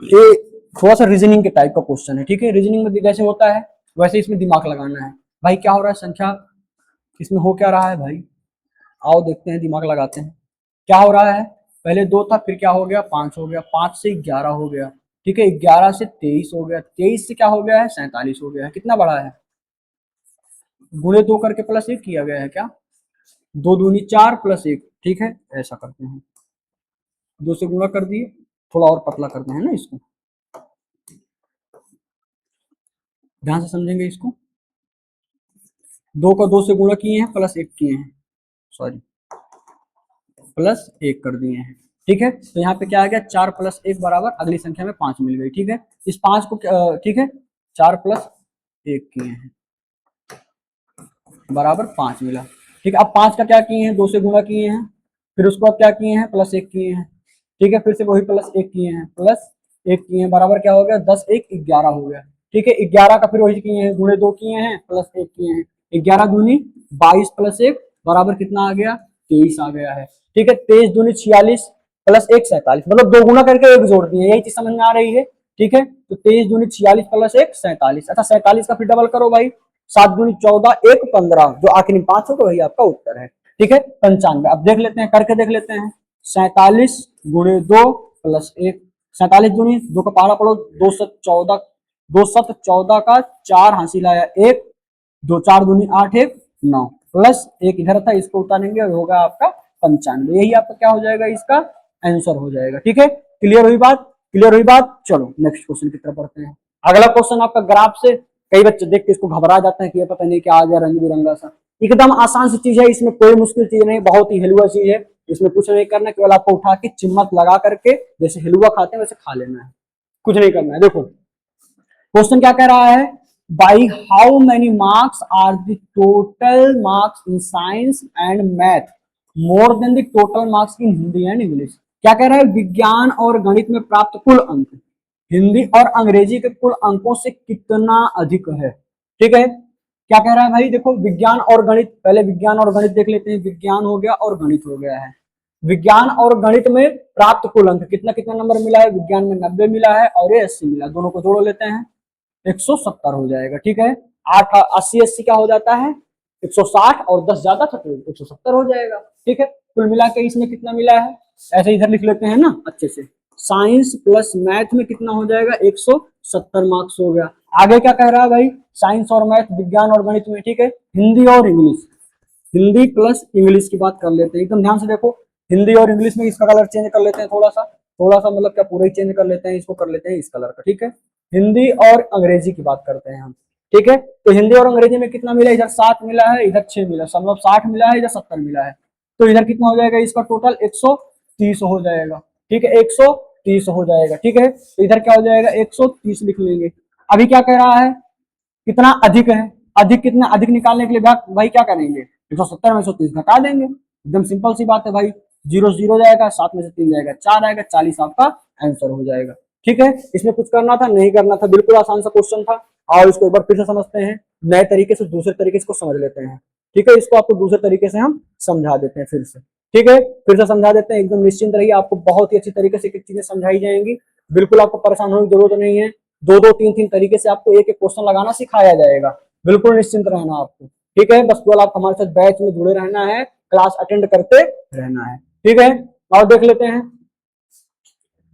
S1: ये थोड़ा सा रीजनिंग के टाइप का क्वेश्चन है। ठीक है, रीजनिंग में जैसे होता है वैसे इसमें दिमाग लगाना है। भाई क्या हो रहा है? संख्या इसमें हो क्या रहा है भाई? आओ देखते हैं, दिमाग लगाते हैं। क्या हो रहा है? पहले 2 था, फिर क्या हो गया? 5 हो गया, 5 से 11 हो गया। ठीक है, 11 से 23 हो गया, 23 से क्या हो गया है? 47 हो गया है। कितना बड़ा है? गुणे 2 करके प्लस 1 किया गया है क्या? 2 दूनी 4 प्लस 1। ठीक है, ऐसा करते हैं, 2 से गुणा कर दिए, थोड़ा और पतला करते हैं ना इसको, ध्यान से समझेंगे इसको। 2 का 2 से गुणा किए हैं, प्लस 1 किए हैं, सॉरी प्लस 1 कर दिए हैं। ठीक है, तो यहाँ पे क्या आ गया? 4 प्लस 1 बराबर अगली संख्या में 5 मिल गई। ठीक है, इस 5 को ठीक है 4 प्लस 1 किए हैं बराबर 5 मिला। ठीक है, अब 5 का क्या किए हैं? 2 से गुणा किए हैं, फिर उसको अब क्या किए हैं? प्लस 1 किए हैं। ठीक है, फिर से वही प्लस 1 किए हैं, प्लस 1 किए हैं, बराबर क्या हो गया? 10 1 11 हो गया। ठीक है, 11 का फिर वही किए हैं, गुणे 2 किए हैं, प्लस 1 किए हैं, 11 दूनी 22 प्लस 1 बराबर कितना आ गया? 23 आ गया है। ठीक है, 23 दूनी 46 प्लस 1 47, मतलब 2 गुना करके 1 जोड़ दिए, यही चीज समझ में आ रही है। ठीक है, तो 23 दूनी 46 प्लस 1 47। अच्छा, 47 का फिर डबल करो भाई, 7 दूनी 14 1 15, जो आखिरी 5 होगा वही आपका उत्तर है। ठीक है, 95। अब देख लेते हैं, करके देख लेते हैं। 47 गुणे 2 प्लस 1, 47 दूनी 2 का पहाड़ा पढ़ो, 214, 214 का 4 हासिल आया 1, 2 4 दूनी 8 1 9 प्लस 1 इधर था, इसको उतारेंगे और होगा आपका 95। यही आपका क्या हो जाएगा? इसका आंसर हो जाएगा। ठीक है, क्लियर हुई बात? क्लियर हुई बात? चलो नेक्स्ट क्वेश्चन की तरफ बढ़ते हैं। अगला क्वेश्चन आपका ग्राफ से, कई बच्चे देख के इसको घबरा जाते हैं कि ये पता नहीं क्या आ गया रंग बिरंगा सा। एकदम आसान सी चीज है, इसमें कोई मुश्किल चीज नहीं, बहुत ही हलवा चीज है। इसमें कुछ नहीं करना, केवल आपको उठा के चिम्मच लगा करके जैसे हलवा खाते हैं वैसे खा लेना है, कुछ नहीं करना है। देखो क्वेश्चन क्या कह रहा है? By how many marks are the total marks in science and math more than the total marks in Hindi and English. क्या कह रहा है? विज्ञान और गणित में प्राप्त कुल अंक हिंदी और अंग्रेजी के कुल अंकों से कितना अधिक है। ठीक है, क्या कह रहा है भाई? देखो विज्ञान और गणित, पहले विज्ञान और गणित देख लेते हैं। विज्ञान हो गया और गणित हो गया है। विज्ञान और गणित में प्राप्त कुल अंक कितना कितना नंबर मिला है? विज्ञान में 90 मिला है और ये 80 मिला, दोनों को जोड़ लेते हैं, 170 हो जाएगा। ठीक है, 8 80 80 क्या हो जाता है? 160 और 10 ज्यादा था तो 170 हो जाएगा। ठीक है, कुल मिला के इसमें कितना मिला है? ऐसे इधर लिख लेते हैं ना अच्छे से। साइंस प्लस मैथ में कितना हो जाएगा? 170 मार्क्स हो गया। आगे क्या कह रहा है भाई? साइंस और मैथ, विज्ञान और गणित में, ठीक है, हिंदी और इंग्लिश, हिंदी प्लस इंग्लिश की बात कर लेते हैं। एकदम ध्यान से देखो, हिंदी और इंग्लिश में इसका कलर चेंज कर लेते हैं, थोड़ा सा मतलब क्या पूरा ही चेंज कर लेते हैं, इसको कर लेते हैं इस कलर का। ठीक है, हिंदी और अंग्रेजी की बात करते हैं हम। ठीक है, तो हिंदी और अंग्रेजी में कितना मिला? इधर 7 मिला है, इधर 6 मिला, मतलब 60 मिला है, इधर 70 मिला है, तो इधर कितना हो जाएगा? इसका टोटल 130 हो जाएगा। ठीक है, 130 हो जाएगा। ठीक है, तो इधर क्या हो जाएगा? 130 लिख लेंगे। अभी क्या कह रहा है? कितना अधिक है? अधिक कितना? अधिक निकालने के लिए भाई क्या करेंगे? 170 में 130 घटा देंगे, एकदम सिंपल सी बात है भाई। 0 0 जाएगा, 7 में से 3 जाएगा, 4 आएगा, 40 आपका आंसर हो जाएगा। ठीक है, इसमें कुछ करना था नहीं करना था, बिल्कुल आसान सा क्वेश्चन था। और इसको एक बार फिर से समझते हैं, नए तरीके से, दूसरे तरीके से इसको समझ लेते हैं। ठीक है, इसको आपको दूसरे तरीके से हम समझा देते हैं फिर से। ठीक है, फिर से समझा देते हैं, एकदम निश्चिंत रहिए, आपको बहुत ही अच्छी तरीके से चीजें समझाई जाएंगी, बिल्कुल आपको परेशान होने की जरूरत नहीं है। 2 2 3 3 तरीके से आपको एक एक क्वेश्चन लगाना सिखाया जाएगा, बिल्कुल निश्चिंत रहना आपको, ठीक है। बस केवल आप हमारे साथ बैच में जुड़े रहना है, क्लास अटेंड करते रहना है, ठीक है। और देख लेते हैं,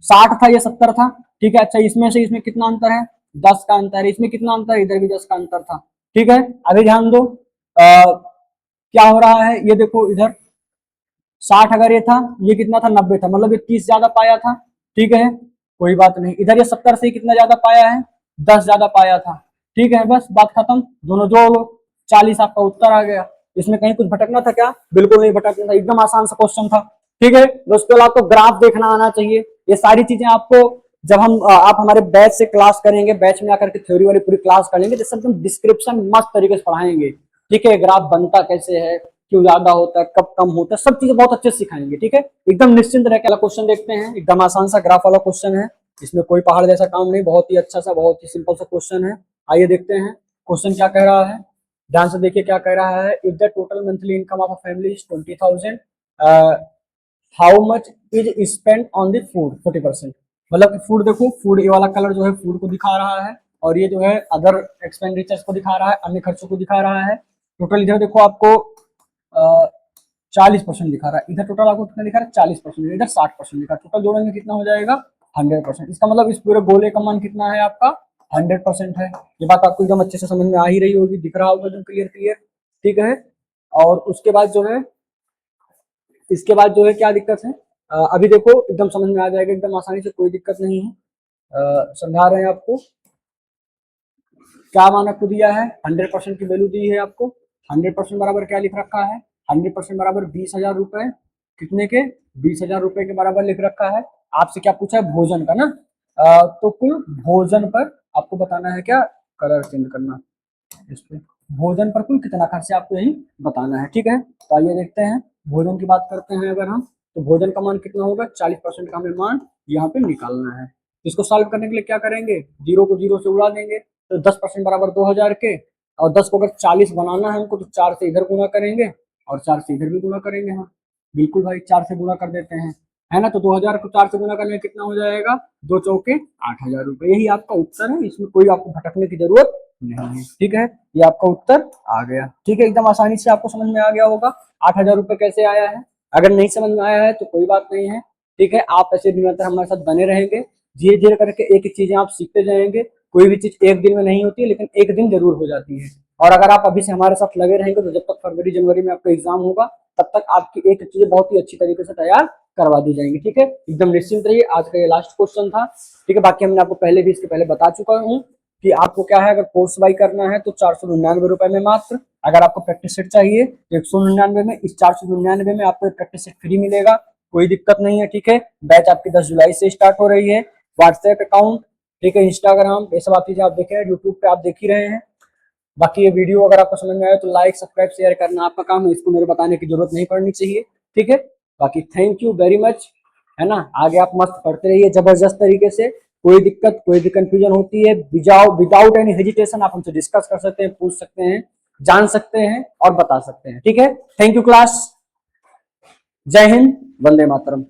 S1: 60 था, ये 70 था, ठीक है। अच्छा, इसमें से इसमें कितना अंतर है, 10 का अंतर है। इसमें कितना अंतर है, इधर भी 10 का अंतर था, ठीक है। अभी ध्यान दो, क्या हो रहा है, ये देखो इधर 60 अगर ये था, ये कितना था, 90 था, मतलब ये 30 ज्यादा पाया था, ठीक है। कोई बात नहीं, इधर ये 70 से कितना ज्यादा पाया है, 10 ज्यादा पाया था, ठीक है। बस बात खत्म, दोनों जोड़ लो, 40 आपका उत्तर आ गया। इसमें कहीं कुछ भटकना था क्या, बिल्कुल नहीं भटकना था, एकदम आसान सा क्वेश्चन था, ठीक है। दोस्तों आपको ग्राफ देखना आना चाहिए, ये सारी चीजें आपको जब हम आप हमारे बैच से क्लास करेंगे, बैच में आकर के थ्योरी वाली पूरी क्लास करेंगे, जैसे एकदम डिस्क्रिप्शन मस्त तरीके से पढ़ाएंगे, ठीक है। ग्राफ बनता कैसे है, क्यों ज्यादा होता है, कब कम होता है, सब चीजें बहुत अच्छे से सिखाएंगे, ठीक है। एकदम निश्चिंत रह के क्वेश्चन देखते हैं, एकदम आसान सा ग्राफ वाला क्वेश्चन है, इसमें कोई पहाड़ जैसा काम नहीं, बहुत ही अच्छा सा, बहुत ही सिंपल सा क्वेश्चन है। आइए देखते हैं क्वेश्चन क्या कह रहा है, ध्यान से देखिए क्या कह रहा है। If the total monthly income of a family is 20,000, how much is spend on the food, 40%। मतलब कि फूड देखो, फूड ये वाला कलर जो है फूड को दिखा रहा है, और ये जो है अदर एक्सपेंडिचर्स को दिखा रहा है, अन्य खर्चों को दिखा रहा है। टोटल इधर देखो आपको 40% दिखा रहा है, इधर टोटल आपको कितना दिखा रहा है, 40%, इधर 60% दिखा रहा है। टोटल जोड़ेंगे कितना हो जाएगा, 100%। इसका मतलब इस पूरे गोले का मान कितना है आपका, 100% है। ये बात आपको एकदम अच्छे से समझ में आ ही रही होगी, दिख रहा होगा एकदम क्लियर क्लियर, ठीक है। और उसके बाद जो है, इसके बाद जो है क्या दिक्कत है, अभी देखो एकदम समझ में आ जाएगा, एकदम आसानी से, कोई दिक्कत नहीं है। समझा रहे हैं आपको, क्या मान आपको दिया है, 100% की वैल्यू दी है आपको। 100% बराबर क्या लिख रखा है, 100% बराबर 20,000 रुपए, कितने के, 20,000 रुपए के बराबर लिख रखा है। आपसे क्या पूछा है, भोजन का ना, तो कुल भोजन पर आपको बताना है क्या, कलर चेंज करना इस पे, भोजन पर कुल कितना खर्च है आपको यही बताना है, ठीक है। तो आइए देखते हैं, भोजन की बात करते हैं अगर हम, तो भोजन का मान कितना होगा, 40% का हमें मान यहाँ पे निकालना है। इसको सॉल्व करने के लिए क्या करेंगे, जीरो को जीरो से उड़ा देंगे, तो 10% बराबर 2,000 के, और 10 को अगर 40 बनाना है हमको, तो 4 से इधर गुणा करेंगे और 4 से इधर भी गुणा करेंगे। हाँ बिल्कुल भाई, 4 से गुणा कर देते हैं, है ना। तो 2,000 को 4 से गुणा करने में कितना हो जाएगा, 2 चौके 8,000 रुपए, यही आपका उत्तर है, इसमें कोई आपको भटकने की जरूरत नहीं है, ठीक है। ये आपका उत्तर आ गया, ठीक है, एकदम आसानी से आपको समझ में आ गया होगा। 8,000 रुपए कैसे आया है, अगर नहीं समझ में आया है तो कोई बात नहीं है, ठीक है। आप ऐसे निरंतर हमारे साथ बने रहेंगे, धीरे धीरे करके एक एक चीजें आप सीखते जाएंगे। कोई भी चीज एक दिन में नहीं होती है, लेकिन एक दिन जरूर हो जाती है। और अगर आप अभी से हमारे साथ लगे रहेंगे, तो जब तक फरवरी जनवरी में आपका एग्जाम होगा, तब तक आपकी एक चीजें बहुत ही अच्छी तरीके से तैयार करवा दी जाएंगी, ठीक है। एकदम निश्चिंत रहिए, आज का ये लास्ट क्वेश्चन था, ठीक है। बाकी हमने आपको पहले भी इसके पहले बता चुका हूँ कि आपको क्या है, अगर कोर्स बाई करना है तो 499 रुपए में मात्र। अगर आपको प्रैक्टिस सेट चाहिए तो 199 में, इस 499 में आपको प्रैक्टिस सेट फ्री मिलेगा, कोई दिक्कत नहीं है, ठीक है। बैच आपकी 10 जुलाई से स्टार्ट हो रही है। व्हाट्सएप अकाउंट, ठीक है, इंस्टाग्राम, ये सब आप चीजें आप देख रहे हैं, यूट्यूब पे आप देख ही रहे हैं। बाकी ये वीडियो अगर आपको समझ में आया तो लाइक सब्सक्राइब शेयर करना आपका काम है, इसको मेरे बताने की जरूरत नहीं पड़नी चाहिए, ठीक है। बाकी थैंक यू वेरी मच, है ना। आगे आप मस्त पढ़ते रहिए जबरदस्त तरीके से, कोई दिक्कत कोई भी कंफ्यूजन होती है, विदाउट एनी हेजिटेशन आप हमसे डिस्कस कर सकते हैं, पूछ सकते हैं, जान सकते हैं और बता सकते हैं, ठीक है। थैंक यू क्लास, जय हिंद, वंदे मातरम।